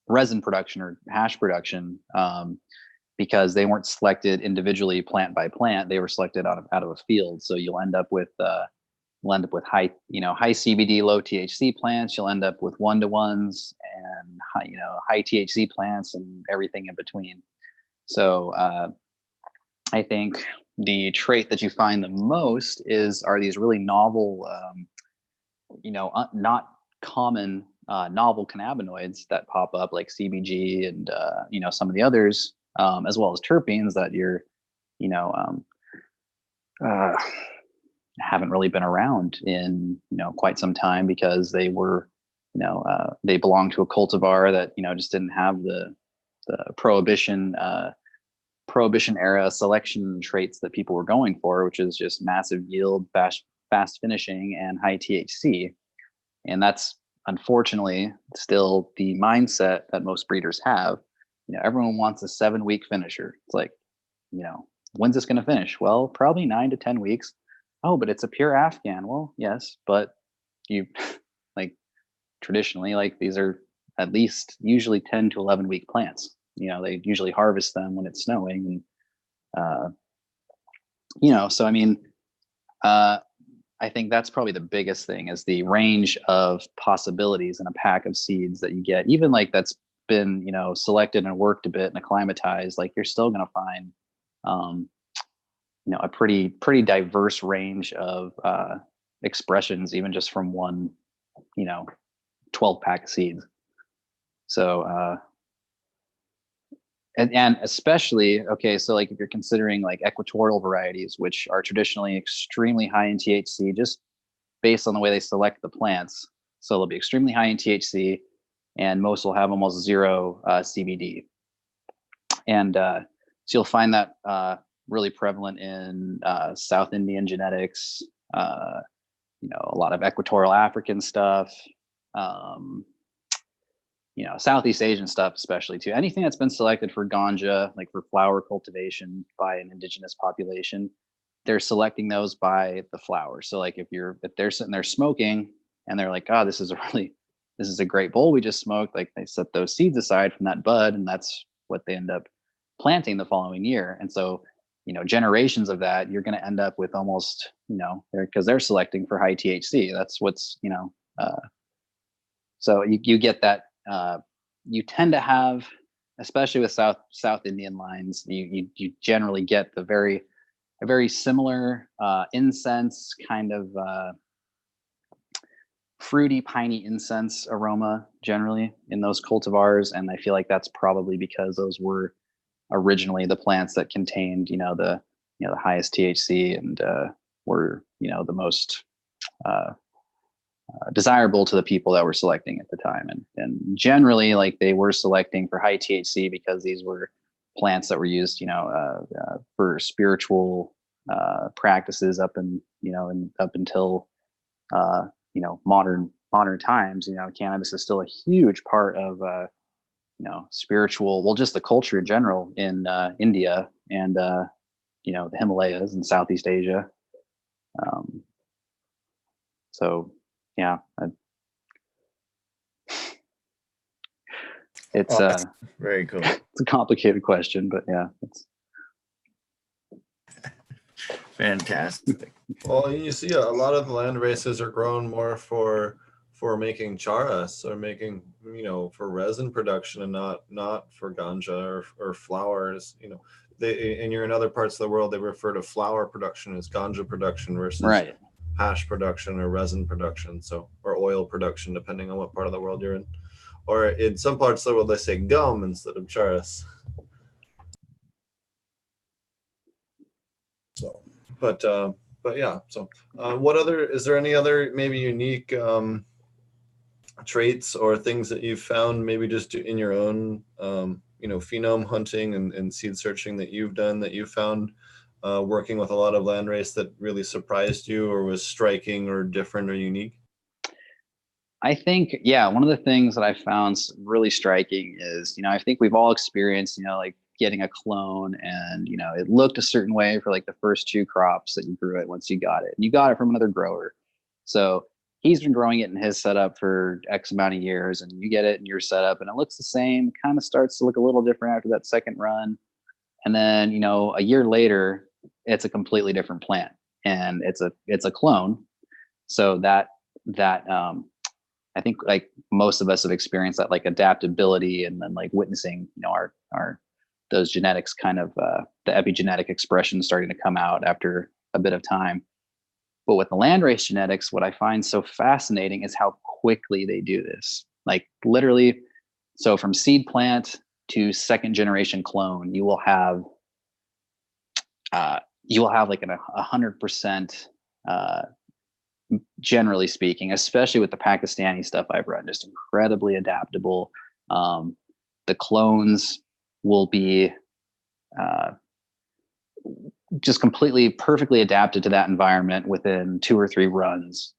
resin production or hash production, because they weren't selected individually plant by plant. They were selected out of a field. So you'll end up with high CBD, low THC plants. You'll end up with 1-to-1s and high THC plants and everything in between. So I think the trait that you find the most are these really novel, not common novel cannabinoids that pop up, like CBG and some of the others, as well as terpenes that haven't really been around in quite some time, because they were they belonged to a cultivar that just didn't have the prohibition era selection traits that people were going for, which is just massive yield, fast finishing, and high THC. And that's unfortunately still the mindset that most breeders have. Everyone wants a 7-week finisher. It's like, when's this going to finish? Well, probably 9 to 10 weeks. Oh, but it's a pure Afghan. Well, yes, but you traditionally, these are at least usually 10 to 11 week plants. They usually harvest them when it's snowing, and so I mean, I think that's probably the biggest thing, is the range of possibilities in a pack of seeds that you get, even that's been selected and worked a bit and acclimatized. You're still going to find a pretty diverse range of expressions, even just from one 12 pack of seeds. So and especially, okay, so if you're considering equatorial varieties, which are traditionally extremely high in THC, just based on the way they select the plants. So they'll be extremely high in THC, and most will have almost zero CBD. And so you'll find that really prevalent in South Indian genetics, a lot of equatorial African stuff, Southeast Asian stuff, especially too. Anything that's been selected for ganja, for flower cultivation by an indigenous population, they're selecting those by the flower. So if they're sitting there smoking and they're like, oh, this is a great bowl we just smoked, they set those seeds aside from that bud, and that's what they end up planting the following year. And so generations of that, you're going to end up with almost because they're selecting for high THC. That's what's so you get that. You tend to have, especially with South Indian lines, you generally get a very similar incense kind of fruity, piney incense aroma generally in those cultivars. And I feel like that's probably because those were originally the plants that contained the highest THC and were the most desirable to the people that were selecting at the time. And generally, they were selecting for high THC because these were plants that were used for spiritual practices up until modern times. Cannabis is still a huge part of spiritual, just the culture in general in India and the Himalayas and Southeast Asia. So yeah, it's very cool. It's a complicated question, but yeah, it's fantastic. Well, you see a lot of the land races are grown more for making charas or making for resin production, and not for ganja or flowers. And you're in other parts of the world, they refer to flower production as ganja production versus right. hash production or resin production, or oil production, depending on what part of the world you're in. Or in some parts of the world, they say gum instead of charas. So, but yeah. So, is there any other maybe unique traits or things that you've found maybe just in your own phenome hunting and seed searching that you've done, that you found working with a lot of landrace that really surprised you or was striking or different or unique? I think, yeah, one of the things that I found really striking is, I think we've all experienced, like getting a clone and, it looked a certain way for like the first 2 crops that you grew it once you got it. And you got it from another grower. So he's been growing it in his setup for X amount of years, and you get it in your setup and it looks the same, kind of starts to look a little different after that second run. And then, a year later, it's a completely different plant and it's a clone. So that I think like most of us have experienced that like adaptability, and then like witnessing, our those genetics kind of the epigenetic expression starting to come out after a bit of time. But with the landrace genetics, what I find so fascinating is how quickly they do this. Like literally, so from seed plant to second generation clone, you will have like 100%. Generally speaking, especially with the Pakistani stuff I've run, just incredibly adaptable. The clones will be just completely perfectly adapted to that environment within 2 or 3 runs.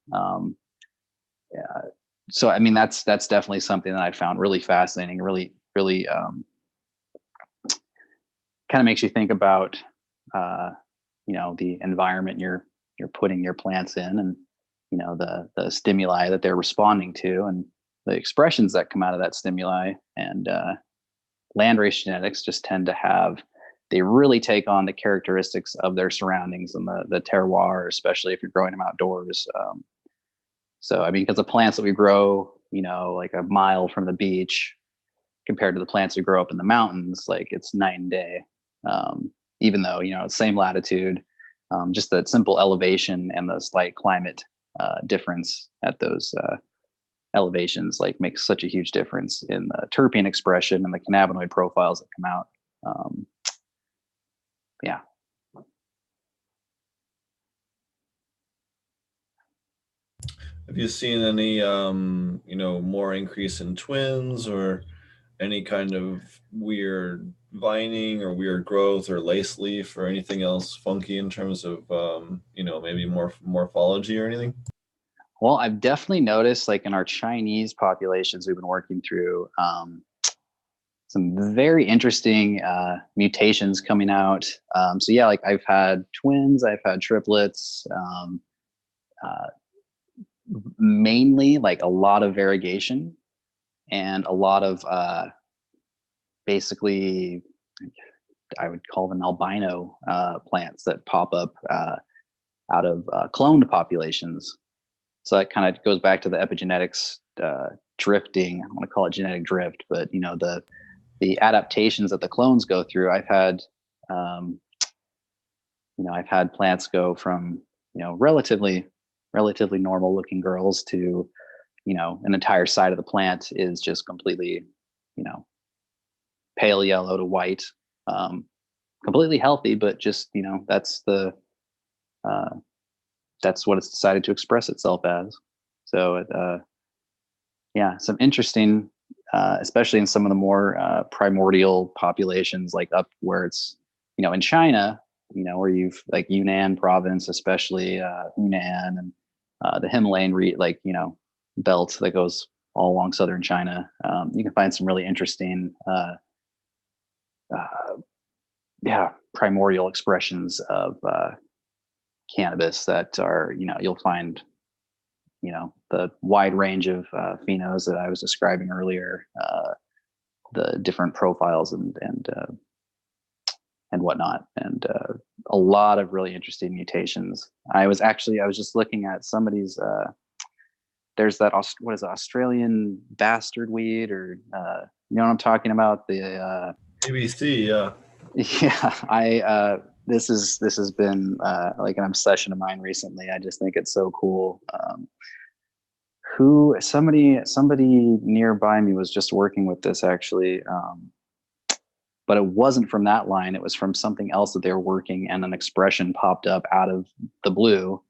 So I mean, that's definitely something that I found really fascinating, really kind of makes you think about the environment you're putting your plants in, and the stimuli that they're responding to, and the expressions that come out of that stimuli. And landrace genetics just tend to they really take on the characteristics of their surroundings and the terroir, especially if you're growing them outdoors. So I mean, because the plants that we grow, like a mile from the beach compared to the plants we grow up in the mountains, like it's night and day. Even though, same latitude, just that simple elevation and the slight climate difference at those elevations like makes such a huge difference in the terpene expression and the cannabinoid profiles that come out. Yeah. Have you seen any, more increase in twins or any kind of weird vining or weird growth or lace leaf or anything else funky in terms of, maybe more morphology or anything? Well, I've definitely noticed, like in our Chinese populations we've been working through, some very interesting mutations coming out. So yeah, like I've had twins, I've had triplets, mainly like a lot of variegation and a lot of basically, I would call them albino plants that pop up out of cloned populations. So that kind of goes back to the epigenetics drifting. I want to call it genetic drift, but the adaptations that the clones go through. I've had plants go from relatively normal looking girls to an entire side of the plant is just completely pale yellow to white, completely healthy, but just that's what it's decided to express itself as. So some interesting, especially in some of the more primordial populations, like up where it's in China, where you've like Yunnan province, especially Hunan and the Himalayan belt that goes all along southern China. You can find some really interesting primordial expressions of cannabis that are you'll find the wide range of phenos that I was describing earlier, the different profiles and whatnot, and a lot of really interesting mutations. I was just looking at somebody's there's that what is it, Australian bastard weed, or you know what I'm talking about, the ABC, yeah. Yeah, this has been like an obsession of mine recently. I just think it's so cool. Somebody nearby me was just working with this actually, but it wasn't from that line. It was from something else that they were working, and an expression popped up out of the blue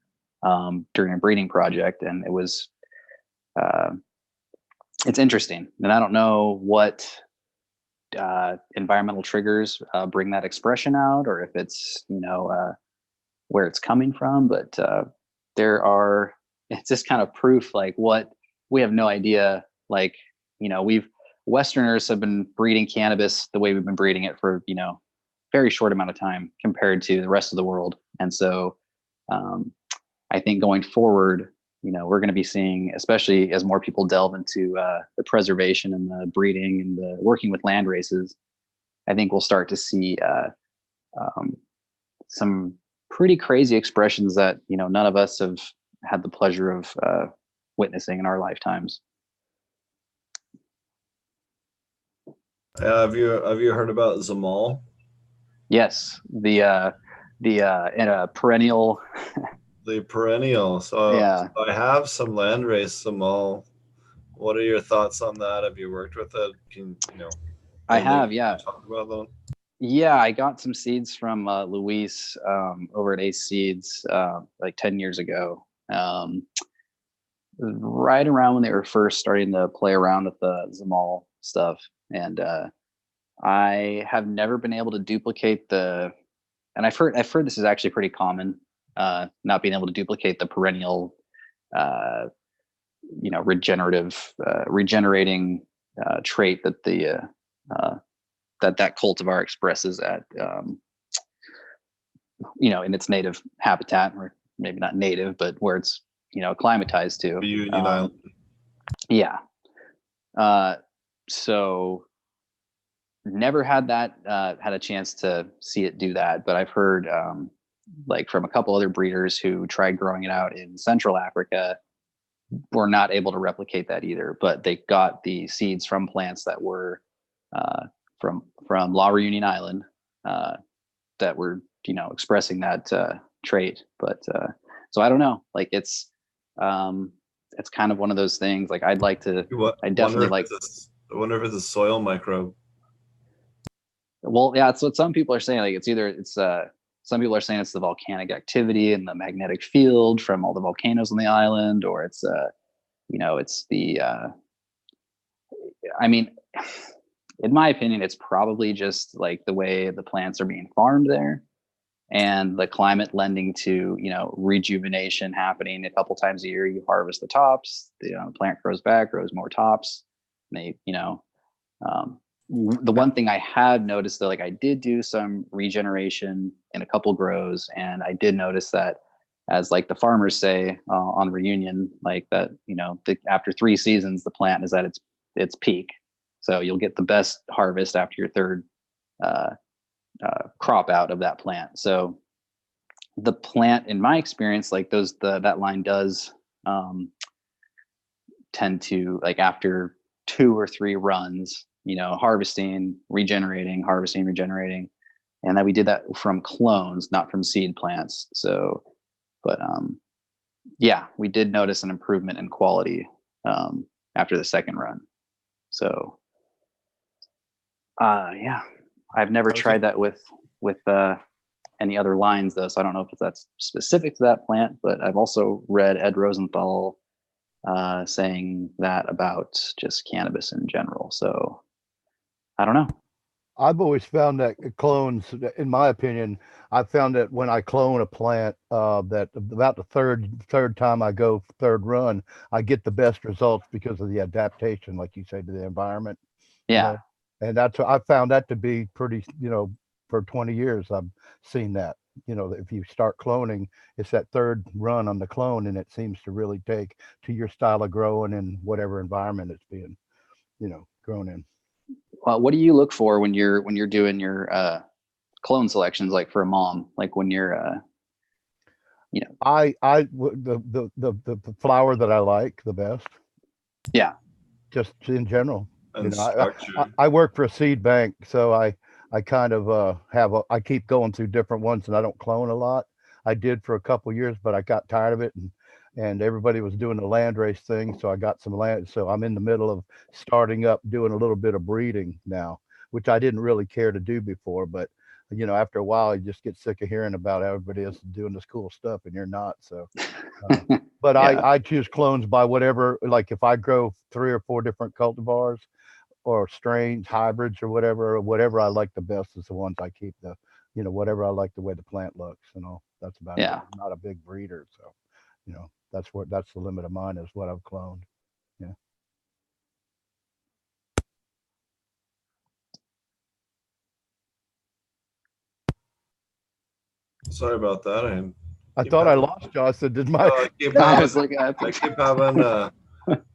during a breeding project, and it was it's interesting. And I don't know what environmental triggers bring that expression out, or if it's where it's coming from. But it's just kind of proof, like, what we have no idea. Like, Westerners have been breeding cannabis the way we've been breeding it for very short amount of time compared to the rest of the world. And so I think going forward, we're going to be seeing, especially as more people delve into the preservation and the breeding and the working with land races, I think we'll start to see some pretty crazy expressions that none of us have had the pleasure of witnessing in our lifetimes. Have you heard about Zamal? Yes, the perennial. The perennial. So, Yeah. so I have some landrace Zamal. What are your thoughts on that? Have you worked with it? I have, yeah. Talk about them. Yeah, I got some seeds from Luis over at Ace Seeds like 10 years ago. Right around when they were first starting to play around with the Zamal stuff. And I have never been able to duplicate and I've heard this is actually pretty common, not being able to duplicate the perennial, regenerating trait that that cultivar expresses at, in its native habitat, or maybe not native, but where it's, acclimatized to. Union Island. Yeah. So never had a chance to see it do that, but I've heard like from a couple other breeders who tried growing it out in Central Africa were not able to replicate that either, but they got the seeds from plants that were from La Reunion Island that were expressing that trait. But so I don't know, like it's kind of one of those things. Like I definitely like. I wonder if it's a soil microbe. Well, yeah, it's what some people are saying. Like some people are saying it's the volcanic activity and the magnetic field from all the volcanoes on the island, or it's it's the I mean, in my opinion, it's probably just like the way the plants are being farmed there, and the climate lending to rejuvenation happening a couple times a year. You harvest the tops, the plant grows back, grows more tops. And they the one thing I had noticed, though, like I did do some regeneration in a couple grows, and I did notice that, as like the farmers say on Reunion, like that after 3 seasons the plant is at its peak, so you'll get the best harvest after your third crop out of that plant. So the plant, in my experience, like that line does tend to, like, after 2 or 3 runs, harvesting, regenerating, and that we did that from clones, not from seed plants. So, but yeah, we did notice an improvement in quality after the second run. So yeah, I've never tried that with any other lines, though, so I don't know if that's specific to that plant. But I've also read Ed Rosenthal saying that about just cannabis in general. So I don't know. I've always found that clones, in my opinion, I found that when I clone a plant, that about the third time I go, third run, I get the best results because of the adaptation, like you say, to the environment. Yeah. And that's what I found that to be pretty, for 20 years, I've seen that. If you start cloning, it's that third run on the clone, and it seems to really take to your style of growing in whatever environment it's being, grown in. What do you look for when you're doing your clone selections, like for a mom, like when you're the flower that I like the best. Yeah. Just in general. And I work for a seed bank, so I kind of I keep going through different ones, and I don't clone a lot. I did for a couple years, but I got tired of it, and everybody was doing the landrace thing, so I got some land. So I'm in the middle of starting up doing a little bit of breeding now, which I didn't really care to do before, but after a while, you just get sick of hearing about everybody else doing this cool stuff, and you're not. So, but yeah. I choose clones by whatever. Like if I grow 3 or 4 different cultivars, or strains, hybrids or whatever I like the best is the ones I keep. The whatever I like the way the plant looks, that's about it. Yeah. I'm not a big breeder, so that's the limit of mine is what I've cloned. Yeah. Sorry about that. I thought I lost you. I said, did my I keep I having, was like, I keep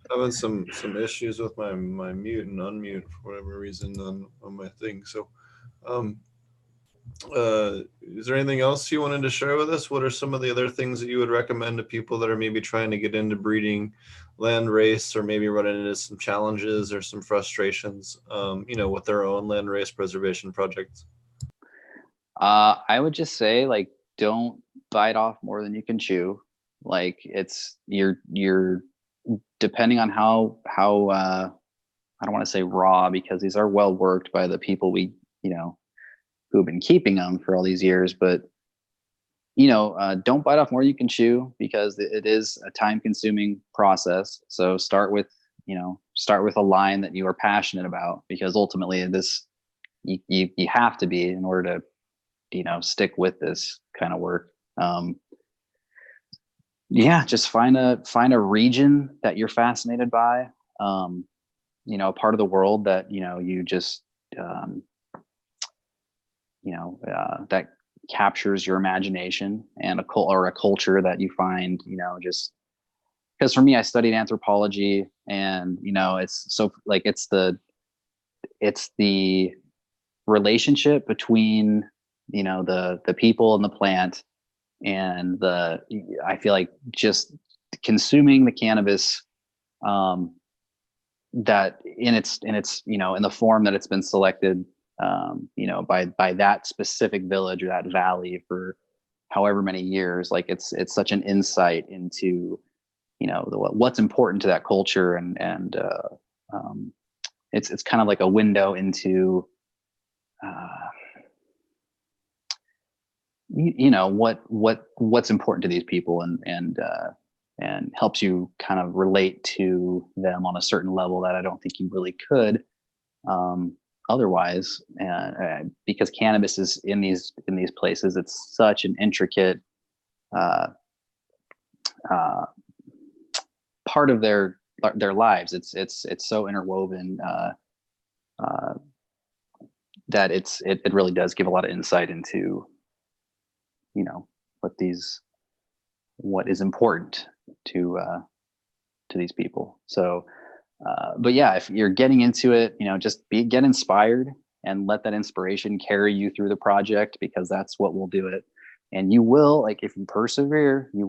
having some issues with my mute and unmute for whatever reason on my thing. So, is there anything else you wanted to share with us? What are some of the other things that you would recommend to people that are maybe trying to get into breeding landrace, or maybe running into some challenges or some frustrations, with their own landrace preservation projects? I would just say, like, don't bite off more than you can chew. Like, you're depending on how I don't want to say raw, because these are well worked by the people who've been keeping them for all these years, but don't bite off more than you can chew, because it is a time consuming process. So start with a line that you are passionate about, because ultimately you have to be in order to stick with this kind of work. Just find a region that you're fascinated by, a part of the world that you just that captures your imagination, and a culture that you find, just because for me, I studied anthropology, and it's so, like, it's the relationship between the people and the plant, and I feel like just consuming the cannabis, that in its in the form that it's been selected, by that specific village or that valley for however many years. Like, it's such an insight into what's important to that culture, and it's kind of like a window into what's important to these people, and helps you kind of relate to them on a certain level that I don't think you really could otherwise. Because cannabis is in these places, it's such an intricate part of their lives. It's so interwoven that it really does give a lot of insight into what is important to these people. So but yeah, if you're getting into it, just get inspired, and let that inspiration carry you through the project, because that's what will do it. And you will, like, if you persevere, you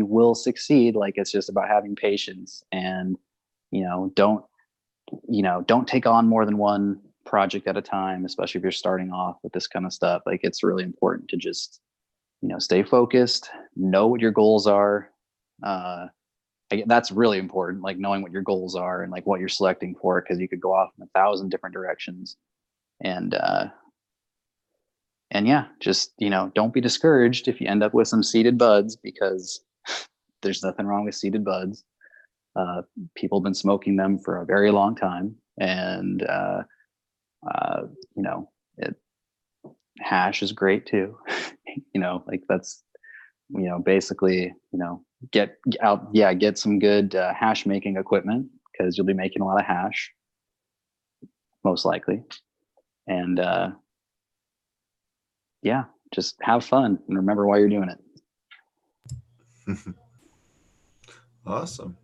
will succeed. Like, it's just about having patience, and don't take on more than one project at a time, especially if you're starting off with this kind of stuff. Like, it's really important to just stay focused, know what your goals are. That's really important, like knowing what your goals are and like what you're selecting for, because you could go off in 1,000 different directions. And yeah, just don't be discouraged if you end up with some seeded buds, because there's nothing wrong with seeded buds. People have been smoking them for a very long time, and hash is great too. Like, that's basically get some good hash making equipment, because you'll be making a lot of hash, most likely. And just have fun and remember why you're doing it. Awesome.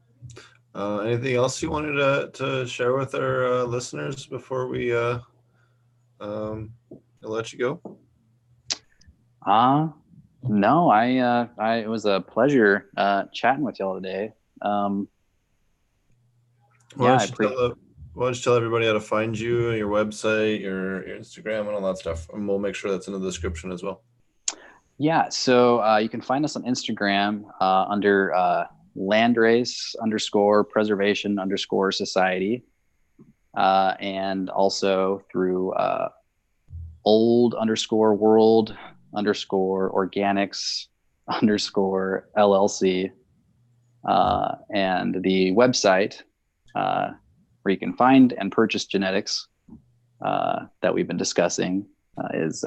Anything else you wanted to share with our listeners before we let you go? No, it was a pleasure chatting with y'all today. Why don't you tell everybody how to find you, your website, your Instagram, and all that stuff, and we'll make sure that's in the description as well. Yeah, so you can find us on Instagram under Landrace _preservation _society, and also through old _world _organics _LLC, and the website where you can find and purchase genetics that we've been discussing is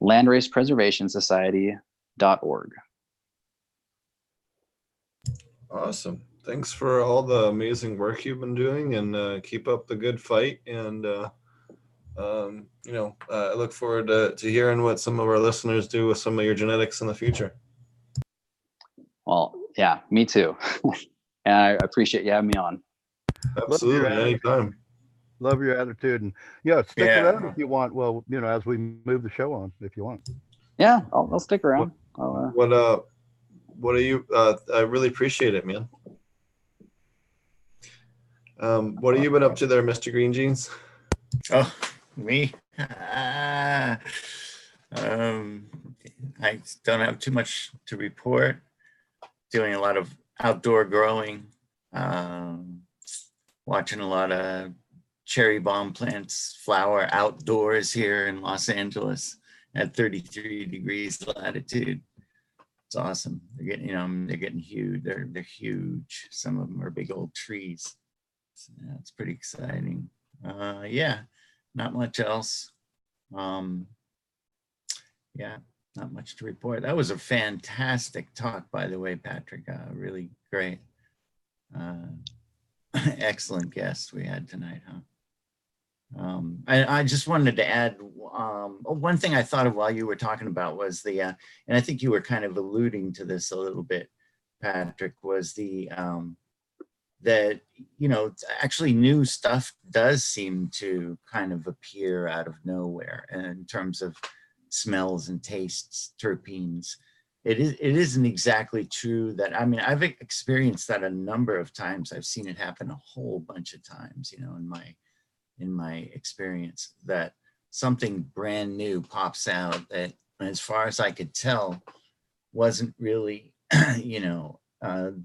landracepreservationsociety.org. Awesome. Thanks for all the amazing work you've been doing, and keep up the good fight. And I look forward to hearing what some of our listeners do with some of your genetics in the future. Well, yeah, me too. And I appreciate you having me on. Absolutely, anytime. Love your attitude, and stick around if you want. Well, as we move the show on, if you want. Yeah, I'll stick around. What are you? I really appreciate it, man. What have you been up to there, Mr. Green Jeans? Oh, me? I don't have too much to report. Doing a lot of outdoor growing, watching a lot of cherry bomb plants flower outdoors here in Los Angeles at 33 degrees latitude. It's awesome. They're getting huge. They're huge. Some of them are big old trees. So, yeah, it's pretty exciting. Not much else. Not much to report. That was a fantastic talk, by the way, Patrick. Really great. Excellent guest we had tonight, huh? I just wanted to add one thing I thought of while you were talking about was and I think you were kind of alluding to this a little bit, Patrick, was that actually new stuff does seem to kind of appear out of nowhere in terms of smells and tastes, terpenes. It isn't exactly true that, I've experienced that a number of times. I've seen it happen a whole bunch of times, in my experience, that something brand new pops out that, as far as I could tell, wasn't really,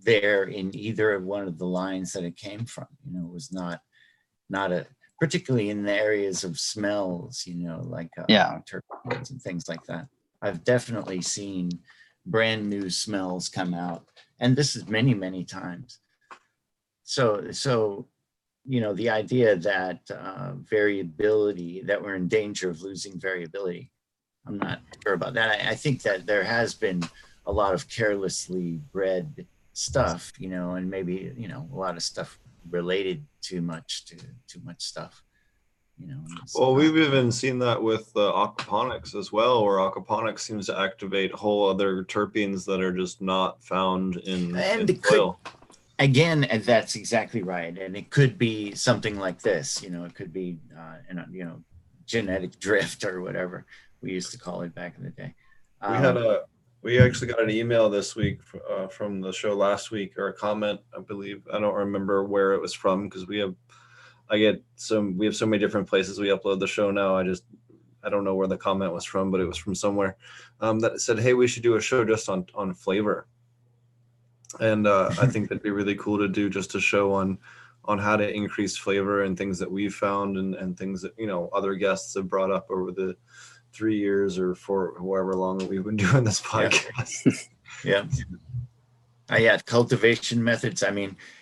there in either of one of the lines that it came from. It was not particularly in the areas of smells, like terpenes and things like that. I've definitely seen brand new smells come out, and this is many, many times. So the idea that variability, that we're in danger of losing variability, I'm not sure about that. I think that there has been a lot of carelessly bred stuff, and maybe, a lot of stuff related too much stuff, Well, we've even seen that with aquaponics as well, where aquaponics seems to activate whole other terpenes that are just not found in soil. Again, and that's exactly right. And it could be something like this, it could be, genetic drift or whatever we used to call it back in the day. We actually got an email this week from the show last week, or a comment, I believe. I don't remember where it was from, because we have so many different places we upload the show now. I don't know where the comment was from, but it was from somewhere that said, hey, we should do a show just on flavor. And I think that'd be really cool to do, just a show on how to increase flavor and things that we've found and things that, other guests have brought up over the 3 years or for however long that we've been doing this podcast. Yeah. Cultivation methods.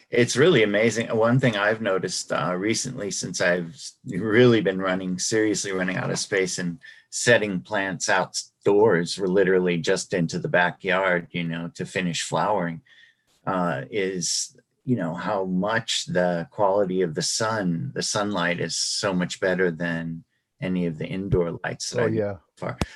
It's really amazing. One thing I've noticed recently, since I've really been seriously running out of space and setting plants outdoors, literally just into the backyard, to finish flowering, is, how much the quality of the sunlight is so much better than any of the indoor lights that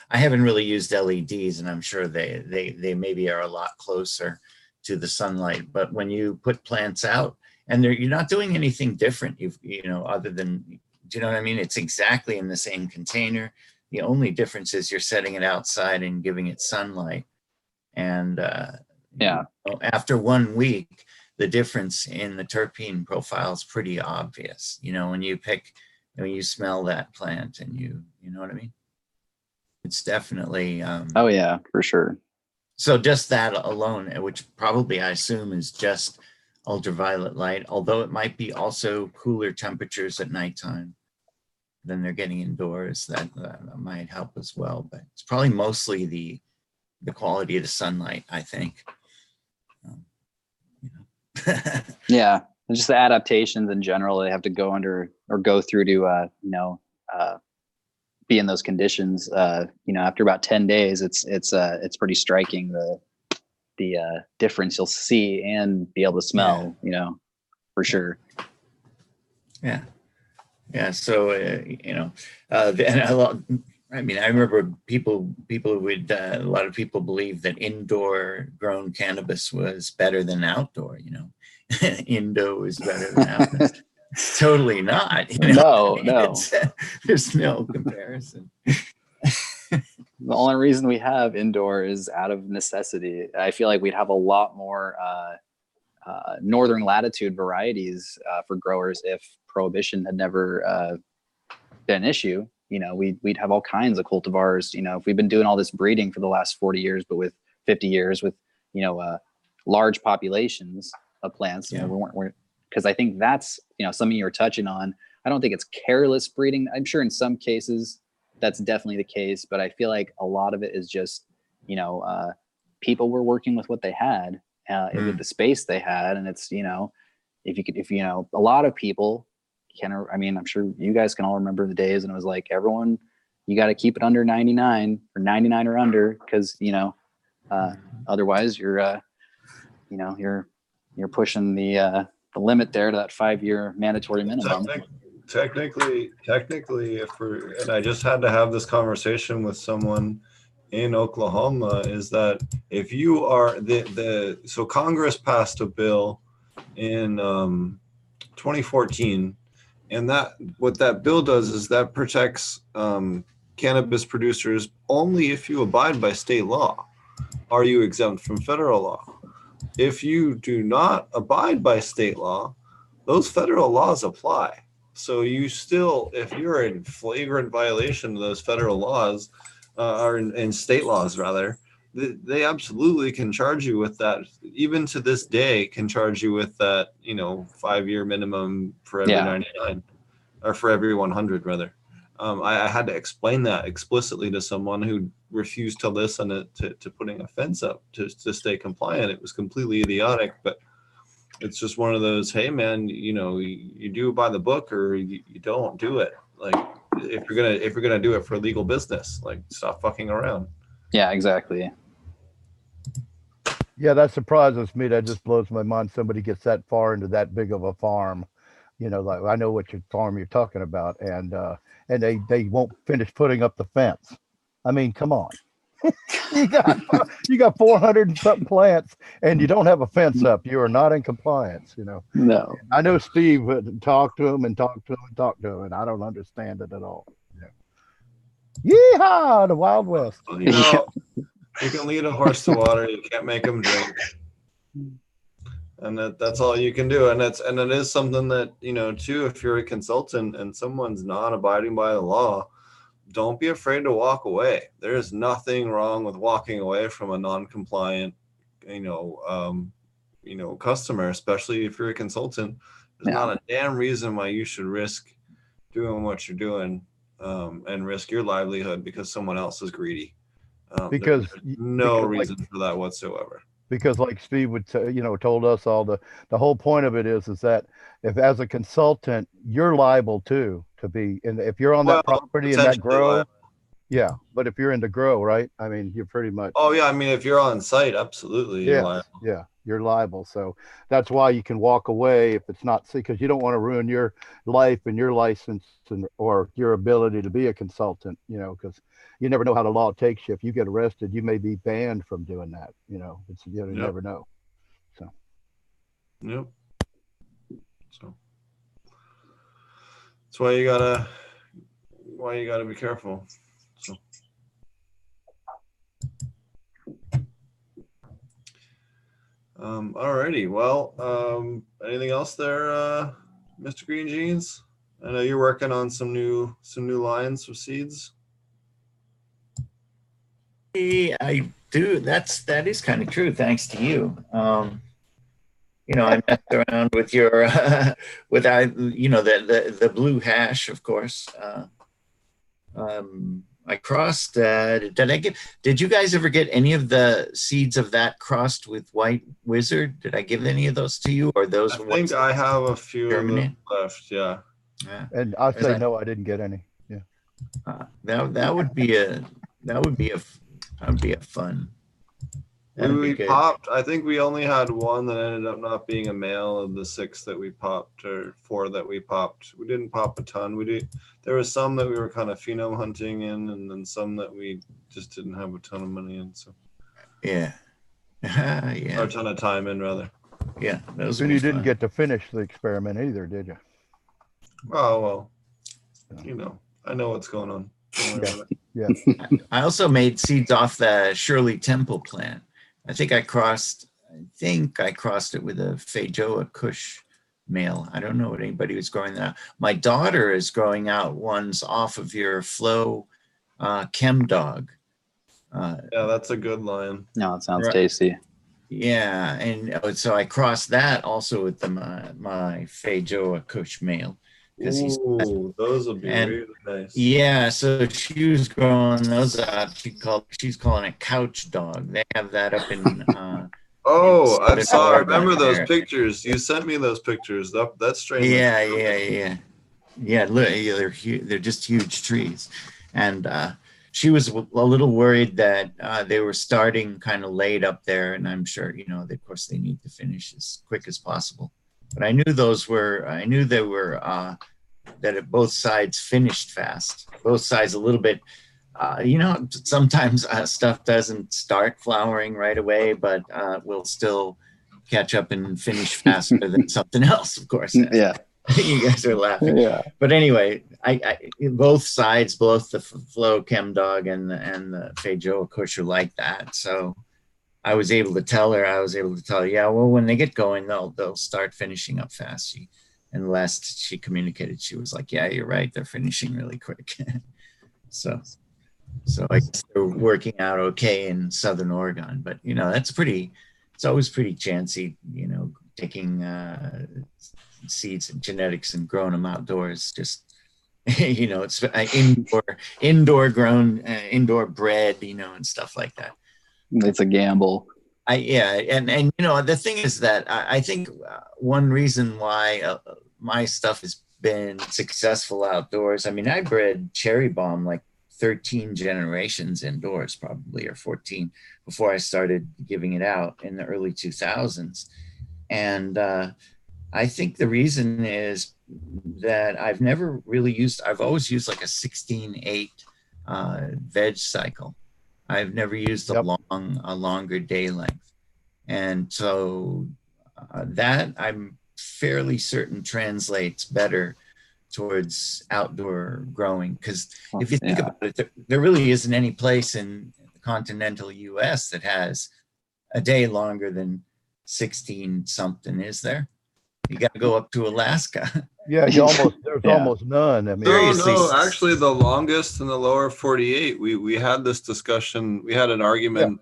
I haven't really used LEDs, and I'm sure they maybe are a lot closer to the sunlight. But when you put plants out, and you're not doing anything different, other than, do you know what I mean? It's exactly in the same container. The only difference is you're setting it outside and giving it sunlight. And after 1 week, the difference in the terpene profile is pretty obvious. When you smell that plant, and you know what I mean? It's definitely. Oh yeah, for sure. So just that alone, which probably I assume is just ultraviolet light, although it might be also cooler temperatures at nighttime than they're getting indoors, that might help as well. But it's probably mostly the quality of the sunlight, I think. Yeah, And just the adaptations in general they have to go under or go through to be in those conditions. After about 10 days, it's pretty striking the difference you'll see and be able to smell. For sure. Yeah. So and I remember people would a lot of people believe that indoor grown cannabis was better than outdoor. Indo is better than outdoor. It's totally not. No. There's no comparison. The only reason we have indoor is out of necessity. I feel like we'd have a lot more northern latitude varieties for growers if prohibition had never been an issue. We'd have all kinds of cultivars. If we've been doing all this breeding for the last 40 years, but with 50 years with large populations of plants, we're because I think that's something you were touching on. I don't think it's careless breeding. I'm sure in some cases that's definitely the case, but I feel like a lot of it is just people were working with what they had with the space they had, and it's if a lot of people I'm sure you guys can all remember the days and it was like everyone, you got to keep it under 99 or 99 or under because otherwise you're pushing the limit there to that 5-year mandatory minimum. Technically, and I just had to have this conversation with someone in Oklahoma, is that if you are so Congress passed a bill in 2014, and what that bill does is that protects cannabis producers only if you abide by state law. Are you exempt from federal law? If you do not abide by state law, those federal laws apply. So you still, if you're in flagrant violation of those federal laws, or in state laws rather, they absolutely can charge you with that. Even to this day, can charge you with that, 5-year minimum for every 99, or for every 100 rather. I had to explain that explicitly to someone who refused to listen to putting a fence up to stay compliant. It was completely idiotic, but it's just one of those, hey man, you do it by the book or you don't do it. Like if you're gonna do it for legal business, like stop fucking around. Yeah, exactly. Yeah, that surprises me. That just blows my mind. Somebody gets that far into that big of a farm. Like I know what farm you're talking about, and they won't finish putting up the fence. I mean, come on. you got 400 and something plants, and you don't have a fence up. You are not in compliance. No. I know Steve would talk to him, and I don't understand it at all. Yeehaw, the Wild West. You can lead a horse to water. You can't make him drink. And that's all you can do. And it is something that, too, if you're a consultant and someone's not abiding by the law, don't be afraid to walk away. There's nothing wrong with walking away from a non-compliant, customer, especially if you're a consultant. There's not a damn reason why you should risk doing what you're doing and risk your livelihood because someone else is greedy. There's no reason for that whatsoever. Because like Steve would say, told us all, the whole point of it is that if as a consultant, you're liable too to be, and if you're on that property and that grow, yeah, but if you're in the grow, right? I mean, you're pretty much. Oh yeah, I mean, if you're on site, absolutely. You're liable. Yeah, you're liable. So that's why you can walk away if it's not, because you don't want to ruin your life and your license or your ability to be a consultant, because you never know how the law takes you. If you get arrested, you may be banned from doing that. You never know. So. Yep. So that's why you gotta be careful. So. Alrighty. Well, anything else there, Mr. Green Jeans? I know you're working on some new lines of seeds. I do. That is kind of true. Thanks to you. I messed around with your the blue hash, of course. crossed. Did you guys ever get any of the seeds of that crossed with White Wizard? Did I give any of those to you, or those? I think I have a few of them left. Yeah. Yeah. And I say no, I didn't get any. Yeah. That would be a fun. We popped. I think we only had one that ended up not being a male of the 6 that we popped, or 4 that we popped. We didn't pop a ton. There was some that we were kind of phenome hunting in, and then some that we just didn't have a ton of money in. So yeah, yeah, or a ton of time in, rather. Yeah, those. And you didn't get to finish the experiment either, did you? Oh well, I know what's going on. Yeah. I also made seeds off the Shirley Temple plant. I think I crossed it with a Feijoa Kush male. I don't know what anybody was growing that. My daughter is growing out ones off of your Flow Chem Dog. Yeah, that's a good line. No, it sounds tasty. Yeah, and so I crossed that also with my Feijoa Kush male. Ooh, those would be really nice. Yeah, so she was growing those out. She's calling it Couch Dog. They have that up in. I remember those pictures. You sent me those pictures. That's strange. Yeah. Look, they're just huge trees, and she was a little worried that they were starting kind of late up there, and I'm sure of course they need to finish as quick as possible. But I knew they were that both sides finished fast. Both sides a little bit, sometimes stuff doesn't start flowering right away, but will still catch up and finish faster than something else, of course. Yeah. You guys are laughing. Yeah. But anyway, I both sides, both the Flow Chem Dog and the Feijoa Kush are like that. So I was able to tell her, yeah, well, when they get going, they'll start finishing up fast. And last she communicated, she was like, yeah, you're right. They're finishing really quick. So I guess they're working out okay in Southern Oregon, but it's always pretty chancy, taking seeds and genetics and growing them outdoors. Just, it's indoor grown, indoor bred, and stuff like that. It's a gamble. And the thing is that I think one reason why my stuff has been successful outdoors. I mean, I bred cherry bomb like 13 generations indoors, probably, or 14, before I started giving it out in the early 2000s. And I think the reason is that I've always used like a 16/8 veg cycle. I've never used a longer day length. And so that I'm fairly certain translates better towards outdoor growing. Because if you think about it, there really isn't any place in the continental US that has a day longer than 16 something, is there? You got to go up to Alaska. Yeah, there's almost none. I mean, no, actually, the longest in the lower 48. We had this discussion. We had an argument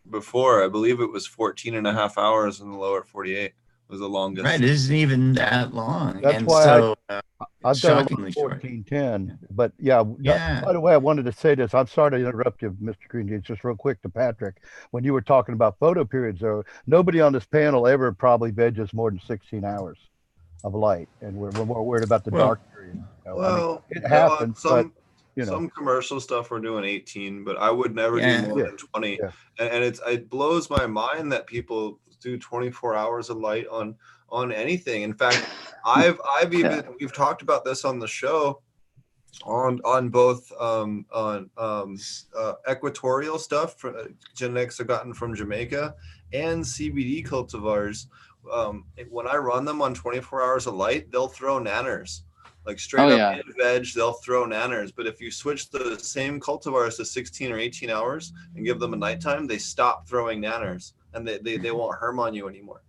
before. I believe it was 14 and a half hours in the lower 48 was the longest. Right, it isn't even that long. That's why I've done 1410. But by the way, I wanted to say this. I'm sorry to interrupt you, Mr. Green. It's just real quick to Patrick. When you were talking about photo periods, though, nobody on this panel ever probably veges more than 16 hours of light, and we're more worried about the dark period. It happens, but some commercial stuff we're doing 18, but I would never do more than 20. Yeah. And it blows my mind that people do 24 hours of light on anything. In fact, we've talked about this on the show on both equatorial stuff, genetics I've gotten from Jamaica, and CBD cultivars. When I run them on 24 hours of light, they'll throw nanners. Like straight up in veg, they'll throw nanners. But if you switch the same cultivars to 16 or 18 hours and give them a nighttime, they stop throwing nanners, and they won't harm on you anymore.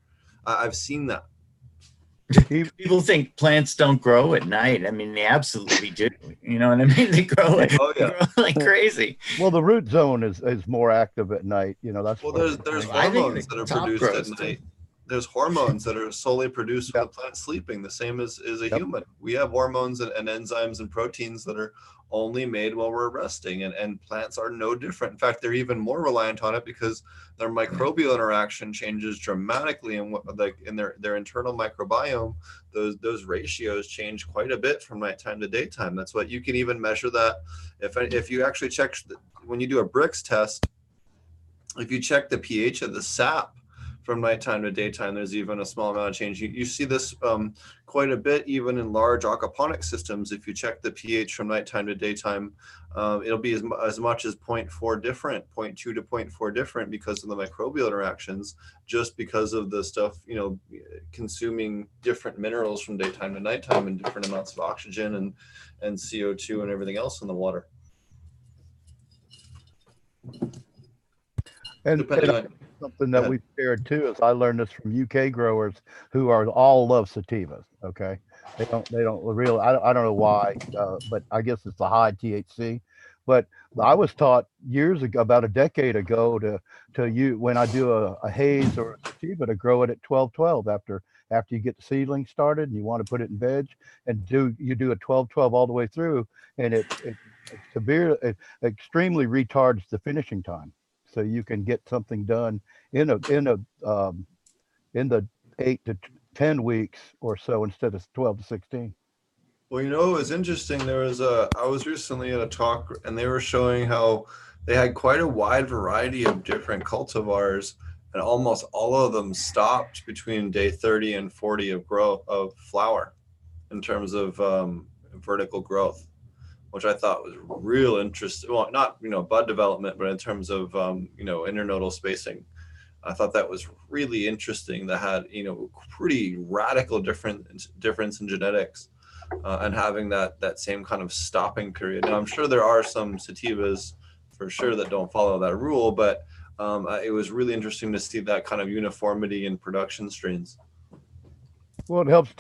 I've seen that. People think plants don't grow at night. I mean, they absolutely do. You know what I mean? They grow like crazy. Well, the root zone is more active at night. That's there's hormones that are produced at night. there's hormones that are solely produced when Yep. the plant's sleeping, the same as a Yep. human. We have hormones and enzymes and proteins that are only made while we're resting, and plants are no different. In fact, they're even more reliant on it because their microbial interaction changes dramatically, and like in their internal microbiome, those ratios change quite a bit from nighttime to daytime. That's what you can even measure that if you actually check when you do a Brix test. If you check the pH of the sap from nighttime to daytime, there's even a small amount of change. You see this quite a bit even in large aquaponic systems. If you check the pH from nighttime to daytime, it'll be as much as 0.4 different, 0.2 to 0.4 different because of the microbial interactions, just because of the stuff, consuming different minerals from daytime to nighttime and different amounts of oxygen and CO2 and everything else in the water. And something that we've shared too is I learned this from UK growers who all love sativas. Okay, they don't really. I don't know why, but I guess it's the high THC. But I was taught years ago, about a decade ago, when I do a haze or a sativa, to grow it at 12-12 after you get the seedling started and you want to put it in veg, and you do a 12-12 all the way through, and it extremely retards the finishing time. So you can get something done in the 8 to 10 weeks or so instead of 12 to 16. Well, it was interesting. I was recently at a talk and they were showing how they had quite a wide variety of different cultivars, and almost all of them stopped between day 30 and 40 of flower in terms of vertical growth, which I thought was real interesting. Well, not, bud development, but in terms of, internodal spacing. I thought that was really interesting. That had, pretty radical difference in genetics, and having that same kind of stopping period. Now, I'm sure there are some sativas for sure that don't follow that rule, but it was really interesting to see that kind of uniformity in production strains. Well, it helps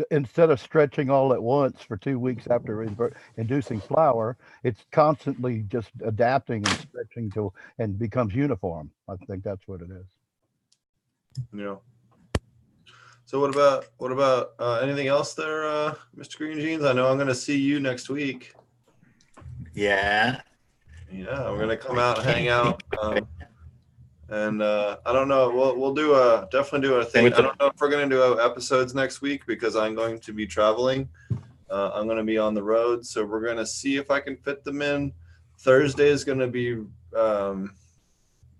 instead of stretching all at once for 2 weeks after inducing flower, it's constantly just adapting and stretching and becomes uniform. I think that's what it is. Yeah. So what about anything else there, Mr. Green Jeans? I know I'm going to see you next week. Yeah. Yeah, we're going to come out and hang out. And I don't know. We'll definitely do a thing. I don't know if we're going to do episodes next week because I'm going to be traveling. I'm going to be on the road, so we're going to see if I can fit them in. Thursday is going to be.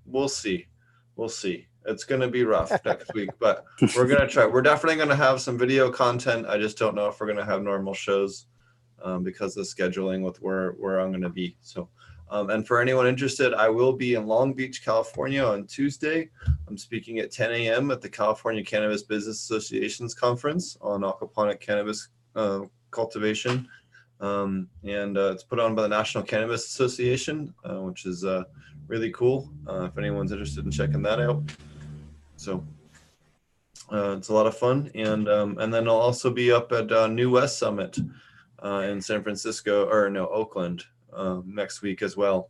We'll see. It's going to be rough next week, but we're going to try. We're definitely going to have some video content. I just don't know if we're going to have normal shows because of scheduling with where I'm going to be. So. And for anyone interested, I will be in Long Beach, California on Tuesday. I'm speaking at 10 a.m. at the California Cannabis Business Association's conference on aquaponic cannabis cultivation. And it's put on by the National Cannabis Association, which is really cool if anyone's interested in checking that out. So it's a lot of fun. And then I'll also be up at New West Summit in San Francisco, Oakland. Next week as well,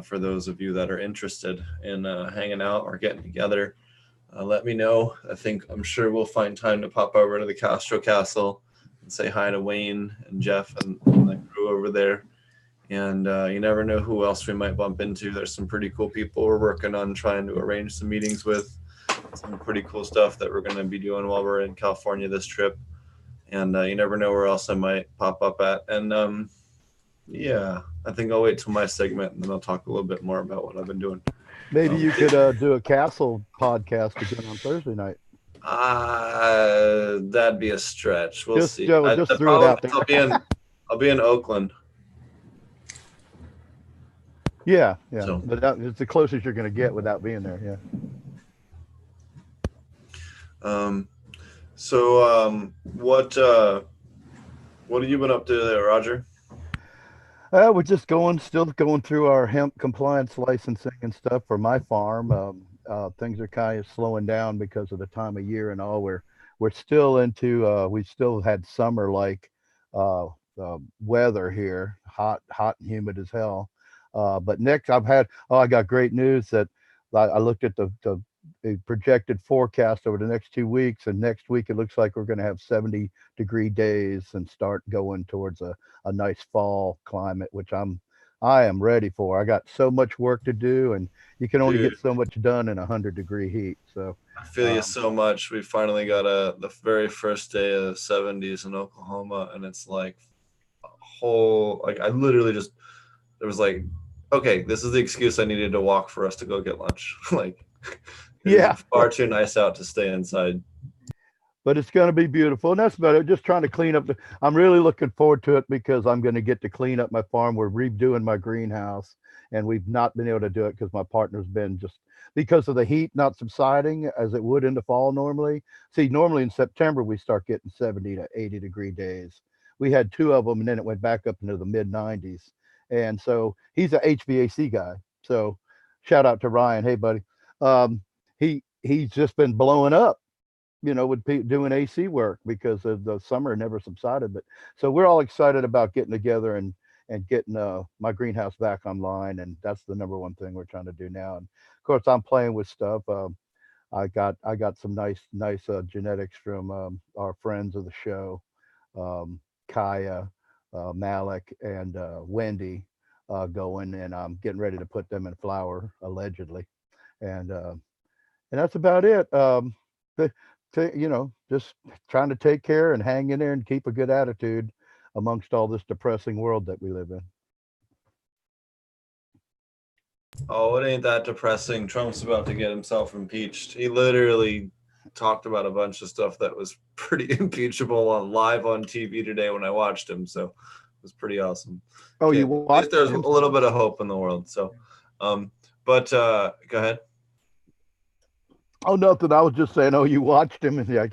for those of you that are interested in hanging out or getting together. Let me know. I'm sure we'll find time to pop over to the Castro Castle and say hi to Wayne and Jeff and the crew over there. And you never know who else we might bump into. There's some pretty cool people we're working on trying to arrange some meetings with. Some pretty cool stuff that we're going to be doing while we're in California this trip. And you never know where else I might pop up at. And yeah, I think I'll wait till my segment and then I'll talk a little bit more about what I've been doing. Maybe you could do a castle podcast again on Thursday night. That'd be a stretch. We'll see. Just threw it out there. I'll be in Oakland. Yeah. So, but it's the closest you're going to get without being there. Yeah. What have you been up to there, Roger? We're just still going through our hemp compliance licensing and stuff for my farm. Things are kind of slowing down because of the time of year and all. We're still into. We still had summer like weather here, hot and humid as hell. But next, I got great news that I looked at the a projected forecast over the next 2 weeks, and next week it looks like we're going to have 70-degree days and start going towards a nice fall climate, which I am ready for. I got so much work to do, and you can only Dude, get so much done in 100-degree heat. So I feel you so much. We finally got the very first day of 70s in Oklahoma, and it's like a whole, like I literally just, it was like, okay, this is the excuse I needed to walk for us to go get lunch. Like, it's far too nice out to stay inside. But it's going to be beautiful, and that's about it. Just trying to clean up. I'm really looking forward to it because I'm going to get to clean up my farm. We're redoing my greenhouse, and we've not been able to do it because my partner's been just because of the heat not subsiding as it would in the fall normally. See, normally in September we start getting 70 to 80-degree days. We had 2 of them, and then it went back up into the mid 90s. And so he's a HVAC guy. So shout out to Ryan. Hey, buddy. He's just been blowing up, with doing AC work because of the summer never subsided. But so we're all excited about getting together and getting my greenhouse back online, and that's the number one thing we're trying to do now. And of course, I'm playing with stuff. I got some nice genetics from our friends of the show, Kaya, Malik, and Wendy going, and I'm getting ready to put them in flower allegedly, and that's about it. Just trying to take care and hang in there and keep a good attitude amongst all this depressing world that we live in. Oh, it ain't that depressing. Trump's about to get himself impeached. He literally talked about a bunch of stuff that was pretty impeachable live on TV today when I watched him. So it was pretty awesome. Oh, okay, you watched? There's a little bit of hope in the world. So, but go ahead. Oh, nothing. I was just saying. Oh, you watched him, and yeah.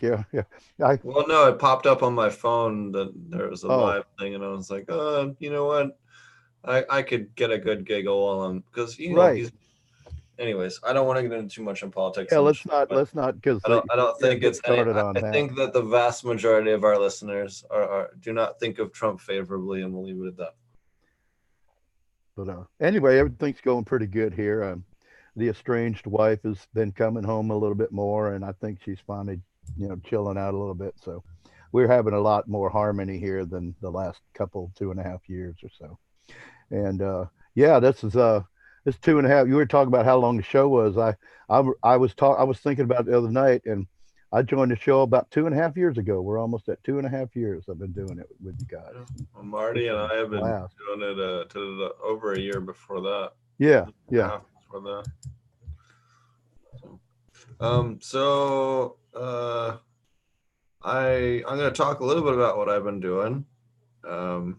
Well, no, it popped up on my phone that there was a live thing, and I was like, you know what? I could get a good giggle while I'm because he's. Anyways, I don't want to get into too much in politics. Yeah, let's not because I don't think it's started on that. I think that the vast majority of our listeners do not think of Trump favorably, and we'll leave it at that. But anyway, everything's going pretty good here. The estranged wife has been coming home a little bit more, and I think she's finally, chilling out a little bit. So we're having a lot more harmony here than the last 2.5 years or so. And this is it's 2.5. You were talking about how long the show was. I was thinking about it the other night, and I joined the show about 2.5 years ago. We're almost at 2.5 years. I've been doing it with you guys. Well, Marty and I have been doing it to over a year before that. Yeah. Before that. I'm going to talk a little bit about what I've been doing. I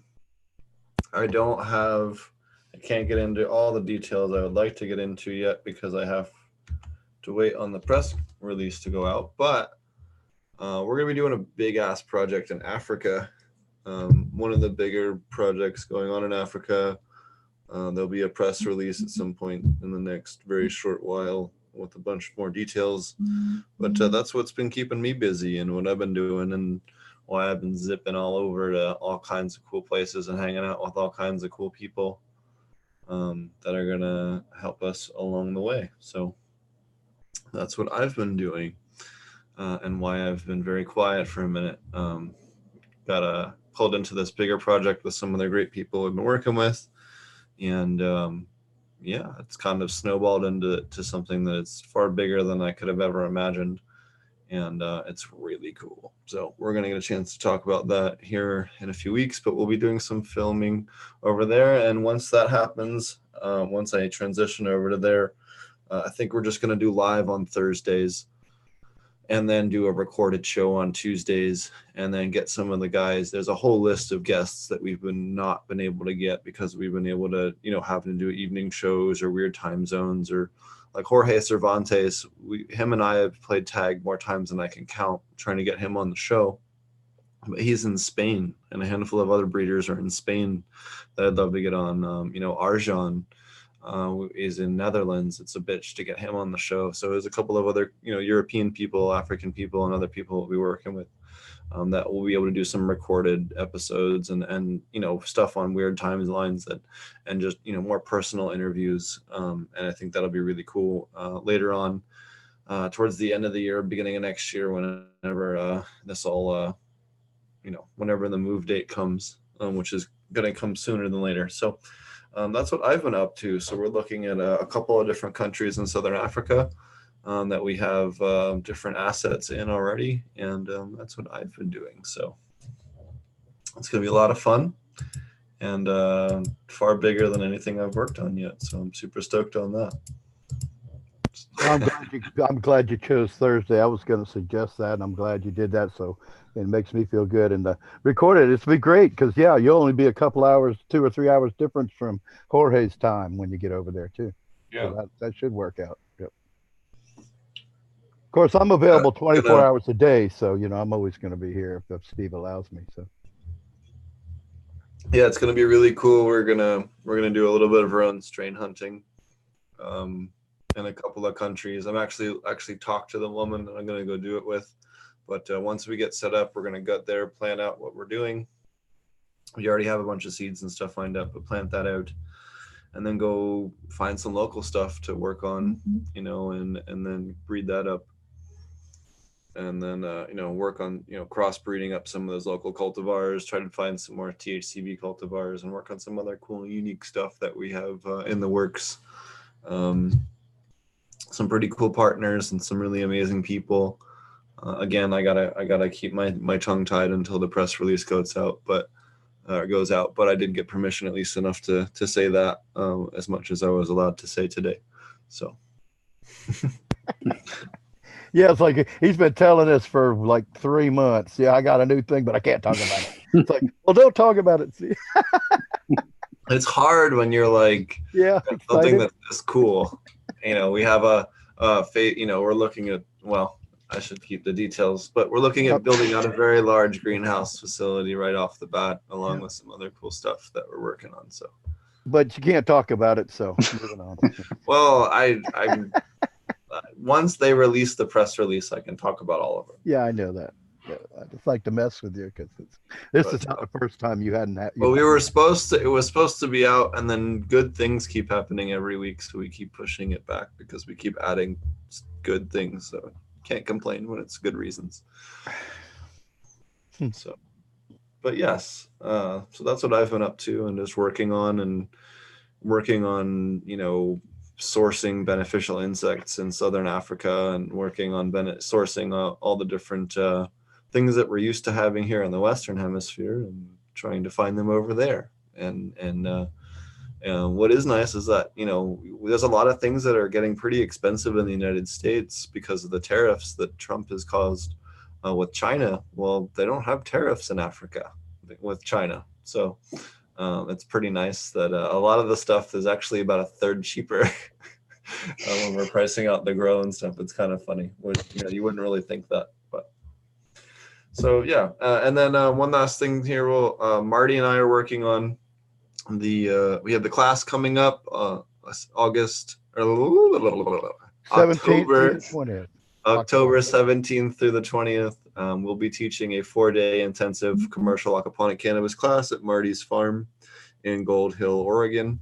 can't get into all the details I would like to get into yet because I have to wait on the press release to go out. But we're going to be doing a big ass project in Africa. One of the bigger projects going on in Africa. There'll be a press release at some point in the next very short while with a bunch more details. But that's what's been keeping me busy and what I've been doing and why I've been zipping all over to all kinds of cool places and hanging out with all kinds of cool people that are going to help us along the way. So that's what I've been doing and why I've been very quiet for a minute. Got pulled into this bigger project with some of the great people I've been working with. And it's kind of snowballed into something that's far bigger than I could have ever imagined. And it's really cool. So we're going to get a chance to talk about that here in a few weeks, but we'll be doing some filming over there. And once that happens, once I transition over to there, I think we're just going to do live on Thursdays and then do a recorded show on Tuesdays and then get some of the guys. There's a whole list of guests that we've not been able to get because we've been able to, having to do evening shows or weird time zones or like Jorge Cervantes. Him and I have played tag more times than I can count trying to get him on the show. But he's in Spain and a handful of other breeders are in Spain that I'd love to get on. Arjan is in Netherlands. It's a bitch to get him on the show. So there's a couple of other, European people, African people, and other people we'll be working with that we'll be able to do some recorded episodes and stuff on weird timelines and just, more personal interviews. And I think that'll be really cool. Later on, towards the end of the year, beginning of next year, whenever this all, whenever the move date comes, which is going to come sooner than later. So that's what I've been up to. So we're looking at a couple of different countries in Southern Africa that we have different assets in already, and that's what I've been doing. So it's going to be a lot of fun, and far bigger than anything I've worked on yet. So I'm super stoked on that. I'm glad you chose Thursday. I was going to suggest that, and I'm glad you did that. So it makes me feel good. And record it. It's be great because you'll only be a couple hours, 2 or 3 hours difference from Jorge's time when you get over there too. Yeah, so that should work out. Yep. Of course, I'm available 24 hours a day, so I'm always going to be here if Steve allows me. So. Yeah, it's going to be really cool. We're gonna do a little bit of our own strain hunting. In a couple of countries. I'm actually talked to the woman that I'm going to go do it with. But once we get set up, we're going to get there, plan out what we're doing. We already have a bunch of seeds and stuff lined up, but plant that out and then go find some local stuff to work on, and then breed that up. And then, work on, crossbreeding up some of those local cultivars, try to find some more THCV cultivars and work on some other cool, unique stuff that we have in the works. Some pretty cool partners and some really amazing people. Again, I gotta keep my tongue tied until the press release goes out, but I did get permission, at least enough to say that, as much as I was allowed to say today. So. Yeah, it's like he's been telling us for like 3 months. Yeah, I got a new thing, but I can't talk about it. It's like, well, don't talk about it. See? It's hard when you're like, something that's this cool. We have we're looking at, well, I should keep the details, but we're looking at building out a very large greenhouse facility right off the bat, along with some other cool stuff that we're working on. So, but you can't talk about it. So moving on. Well, I'm once they release the press release, I can talk about all of them. Yeah, I know that. Yeah, I just like to mess with you because this is not the first time you hadn't had. Well, it was supposed to be out, and then good things keep happening every week, so we keep pushing it back because we keep adding good things. So can't complain when it's good reasons. So, but yes, so that's what I've been up to, and just working on sourcing beneficial insects in Southern Africa, and working on sourcing all the different things that we're used to having here in the Western Hemisphere, and trying to find them over there. And what is nice is that there's a lot of things that are getting pretty expensive in the United States because of the tariffs that Trump has caused with China. Well, they don't have tariffs in Africa with China, so it's pretty nice that a lot of the stuff is actually about a third cheaper when we're pricing out the grow and stuff. It's kind of funny. You wouldn't really think that, but so yeah. And then one last thing here. Marty and I are working on we have the class coming up August or October 17th through the 20th. We'll be teaching a 4-day intensive commercial aquaponic cannabis class at Marty's farm in Gold Hill, Oregon,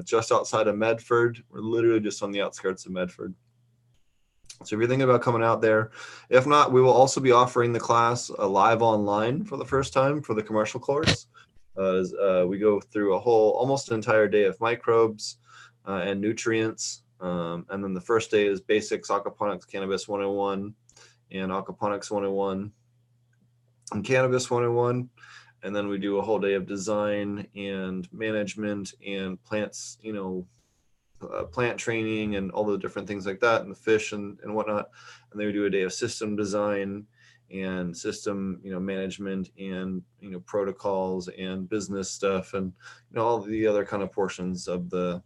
just outside of Medford. We're literally just on the outskirts of Medford. So if you're thinking about coming out there, if not, we will also be offering the class live online for the first time for the commercial course. We go through almost an entire day of microbes and nutrients. And then the first day is basics, aquaponics, cannabis 101, and aquaponics 101, and cannabis 101. And then we do a whole day of design and management and plants, plant training and all the different things like that, and the fish and whatnot. And then we do a day of system design and system, management and, protocols and business stuff and, all the other kind of portions of the,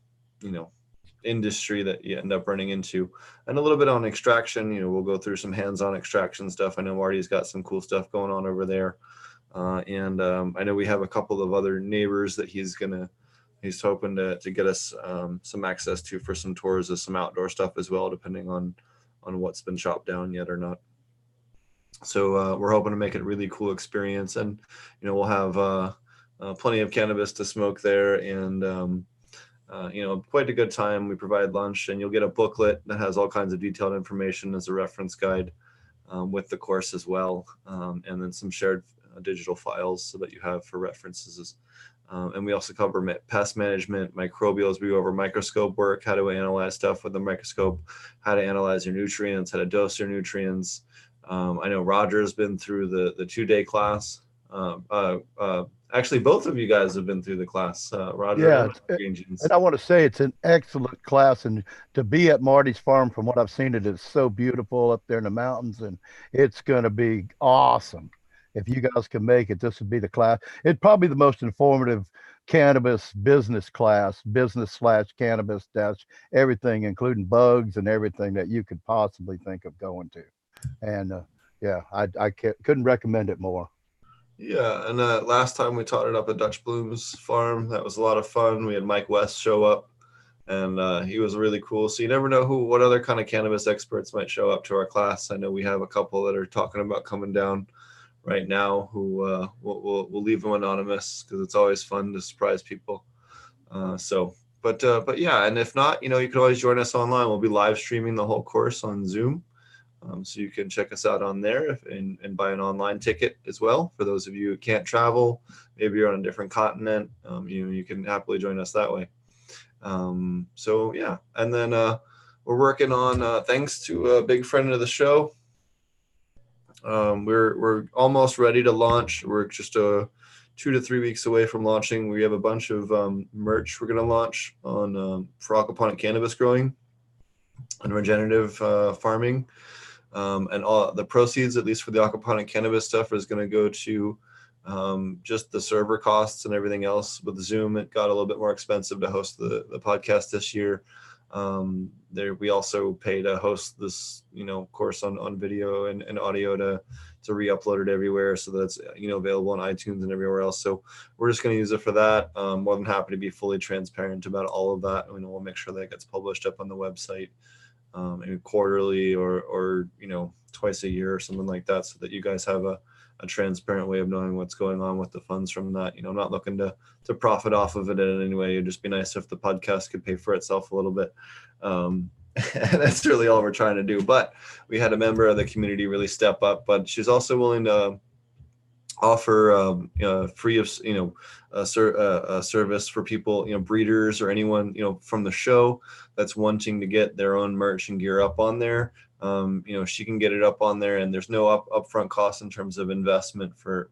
industry that you end up running into, and a little bit on extraction. We'll go through some hands-on extraction stuff. I know Marty's got some cool stuff going on over there. And I know we have a couple of other neighbors that he's hoping to get us some access to for some tours of some outdoor stuff as well, depending on what's been chopped down yet or not. So we're hoping to make it a really cool experience, and we'll have plenty of cannabis to smoke there, and quite a good time. We provide lunch, and you'll get a booklet that has all kinds of detailed information as a reference guide with the course as well, and then some shared digital files so that you have for references. And we also cover pest management, microbials. We go over microscope work, how to analyze stuff with the microscope, how to analyze your nutrients, how to dose your nutrients. I know Roger's been through the 2-day class. Actually, both of you guys have been through the class, Roger. Yeah, And Green Jeans. and I want to say it's an excellent class, and to be at Marty's farm, from what I've seen, it is so beautiful up there in the mountains, and it's going to be awesome. If you guys can make it, this would be the class. It's probably the most informative cannabis business class, business/cannabis dash everything, including bugs and everything that you could possibly think of going to. And yeah, I couldn't recommend it more. Yeah, and last time we taught it up at Dutch Bloom's farm. That was a lot of fun. We had Mike West show up, and he was really cool. So you never know what other kind of cannabis experts might show up to our class. I know we have a couple that are talking about coming down right now who we'll leave them anonymous because it's always fun to surprise people. But yeah, and if not, you can always join us online. We'll be live streaming the whole course on Zoom. So you can check us out on there and buy an online ticket as well. For those of you who can't travel, maybe you're on a different continent, you can happily join us that way. So yeah, and then we're working on, thanks to a big friend of the show, we're almost ready to launch. We're just 2 to 3 weeks away from launching. We have a bunch of merch we're going to launch on for aquaponic cannabis growing and regenerative farming. And all the proceeds, at least for the aquaponic cannabis stuff, is going to go to just the server costs and everything else. With Zoom, it got a little bit more expensive to host the podcast this year. We also pay to host this, course on video and audio to re-upload it everywhere so that it's, available on iTunes and everywhere else. So we're just going to use it for that. More than happy to be fully transparent about all of that. We'll make sure that it gets published up on the website. Maybe quarterly or twice a year or something like that, so that you guys have a transparent way of knowing what's going on with the funds from that. I'm not looking to profit off of it in any way. It'd just be nice if the podcast could pay for itself a little bit. And that's really all we're trying to do. But we had a member of the community really step up, but she's also willing to offer free of a service for people, breeders or anyone from the show that's wanting to get their own merch and gear up on there. She can get it up on there, and there's no upfront cost in terms of investment per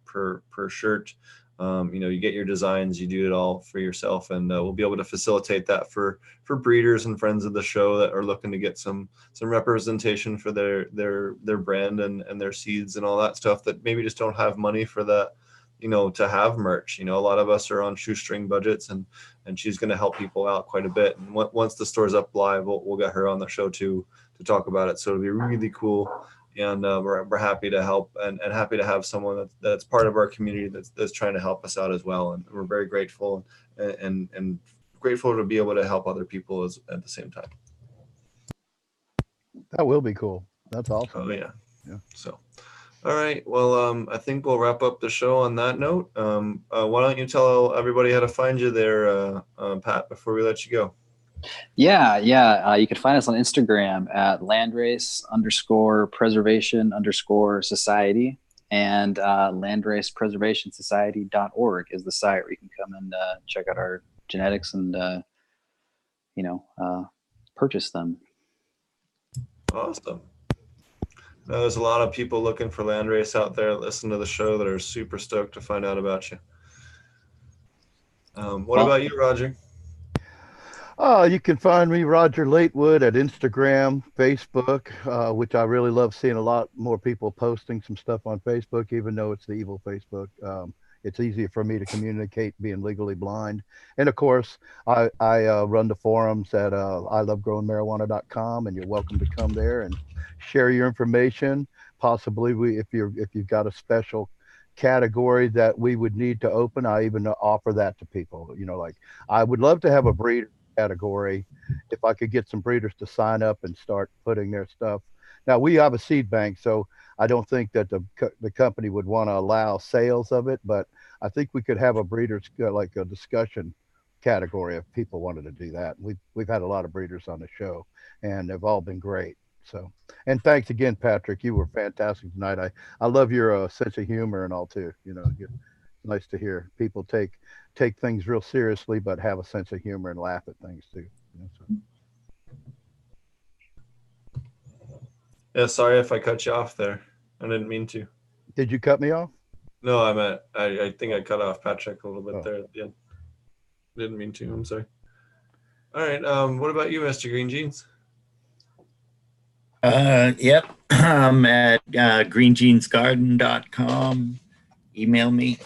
shirt. You get your designs, you do it all for yourself, and we'll be able to facilitate that for breeders and friends of the show that are looking to get some representation for their brand and their seeds and all that stuff, that maybe just don't have money for that, to have merch. A lot of us are on shoestring budgets, and she's going to help people out quite a bit. And once the store's up live, we'll get her on the show too to talk about it. So it'll be really cool. And we're happy to help and happy to have someone that's part of our community that's trying to help us out as well. And we're very grateful and grateful to be able to help other people at the same time. That will be cool. That's awesome. Oh yeah. So, all right. Well, I think we'll wrap up the show on that note. Why don't you tell everybody how to find you there, Pat, before we let you go? Yeah. You can find us on Instagram at Landrace_preservation_society, and landracepreservationsociety.org is the site where you can come and check out our genetics and purchase them. Awesome. Now, there's a lot of people looking for Landrace out there that listen to the show that are super stoked to find out about you. What about you, Roger? You can find me, Roger Latewood, at Instagram, Facebook, which I really love seeing a lot more people posting some stuff on Facebook, even though it's the evil Facebook. It's easier for me to communicate being legally blind. And of course, I run the forums at ilovegrowingmarijuana.com, and you're welcome to come there and share your information. Possibly, if you've got a special category that we would need to open, I even offer that to people. Like, I would love to have a breeder category if I could get some breeders to sign up and start putting their stuff. Now, we have a seed bank, so I don't think that the company would want to allow sales of it, but I think we could have a breeders like a discussion category if people wanted to do that. We've had a lot of breeders on the show, and they've all been great. So, and thanks again, Patrick. You were fantastic tonight. I love your sense of humor and all too. Nice to hear people take things real seriously, but have a sense of humor and laugh at things too. So. Yeah, sorry if I cut you off there. I didn't mean to. Did you cut me off? No, I think I cut off Patrick a little bit there at the end. Didn't mean to. I'm sorry. All right. What about you, Mr. Green Jeans? Yep. I'm at greenjeansgarden.com. Email me.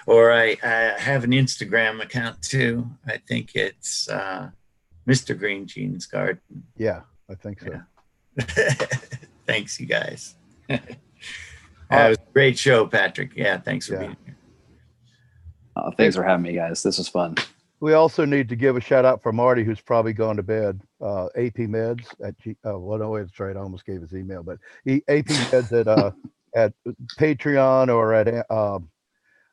Or I have an Instagram account too. I think it's Mr. Green Jeans Garden. Yeah, I think so. Yeah. Thanks, you guys. It was a great show, Patrick. Yeah, thanks for being here. Thanks for having me, guys. This was fun. We also need to give a shout out for Marty, who's probably gone to bed. AP Meds at well, no, that's right. I almost gave his email, but AP Meds at Patreon or at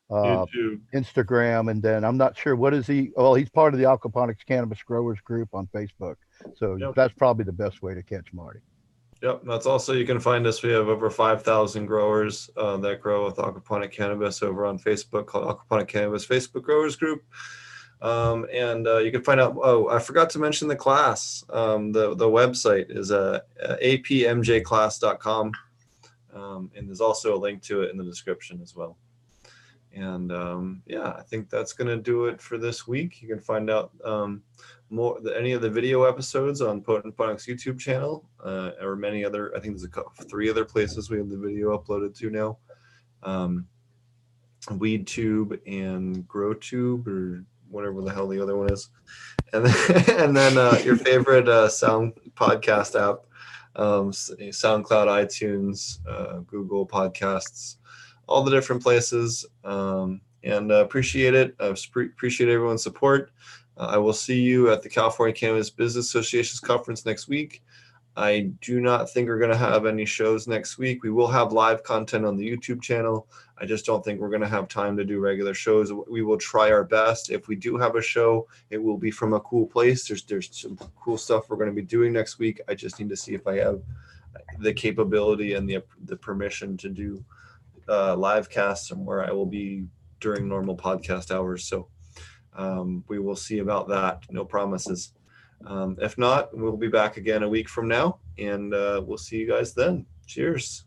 YouTube. Instagram, and then I'm not sure what is he. Well, he's part of the Aquaponics Cannabis Growers Group on Facebook, so that's probably the best way to catch Marty. Yep, that's also, you can find us. We have over 5,000 growers that grow with aquaponic cannabis over on Facebook, called Aquaponic Cannabis Facebook Growers Group. And you can find out, I forgot to mention the class. The website is apmjclass.com. And there's also a link to it in the description as well. And I think that's going to do it for this week. You can find out any of the video episodes on Potent Ponics YouTube channel, or many other. I think there's 3 other places we have the video uploaded to now. WeedTube and GrowTube, or whatever the hell the other one is, and then your favorite sound podcast app, SoundCloud, iTunes, Google Podcasts, all the different places. And appreciate it. Appreciate everyone's support. I will see you at the California Cannabis Business Association's conference next week. I do not think we're going to have any shows next week. We will have live content on the YouTube channel. I just don't think we're going to have time to do regular shows. We will try our best. If we do have a show, it will be from a cool place. There's some cool stuff we're going to be doing next week. I just need to see if I have the capability and the permission to do live casts and where I will be during normal podcast hours. So we will see about that. No promises. If not, we'll be back again a week from now, and we'll see you guys then. Cheers.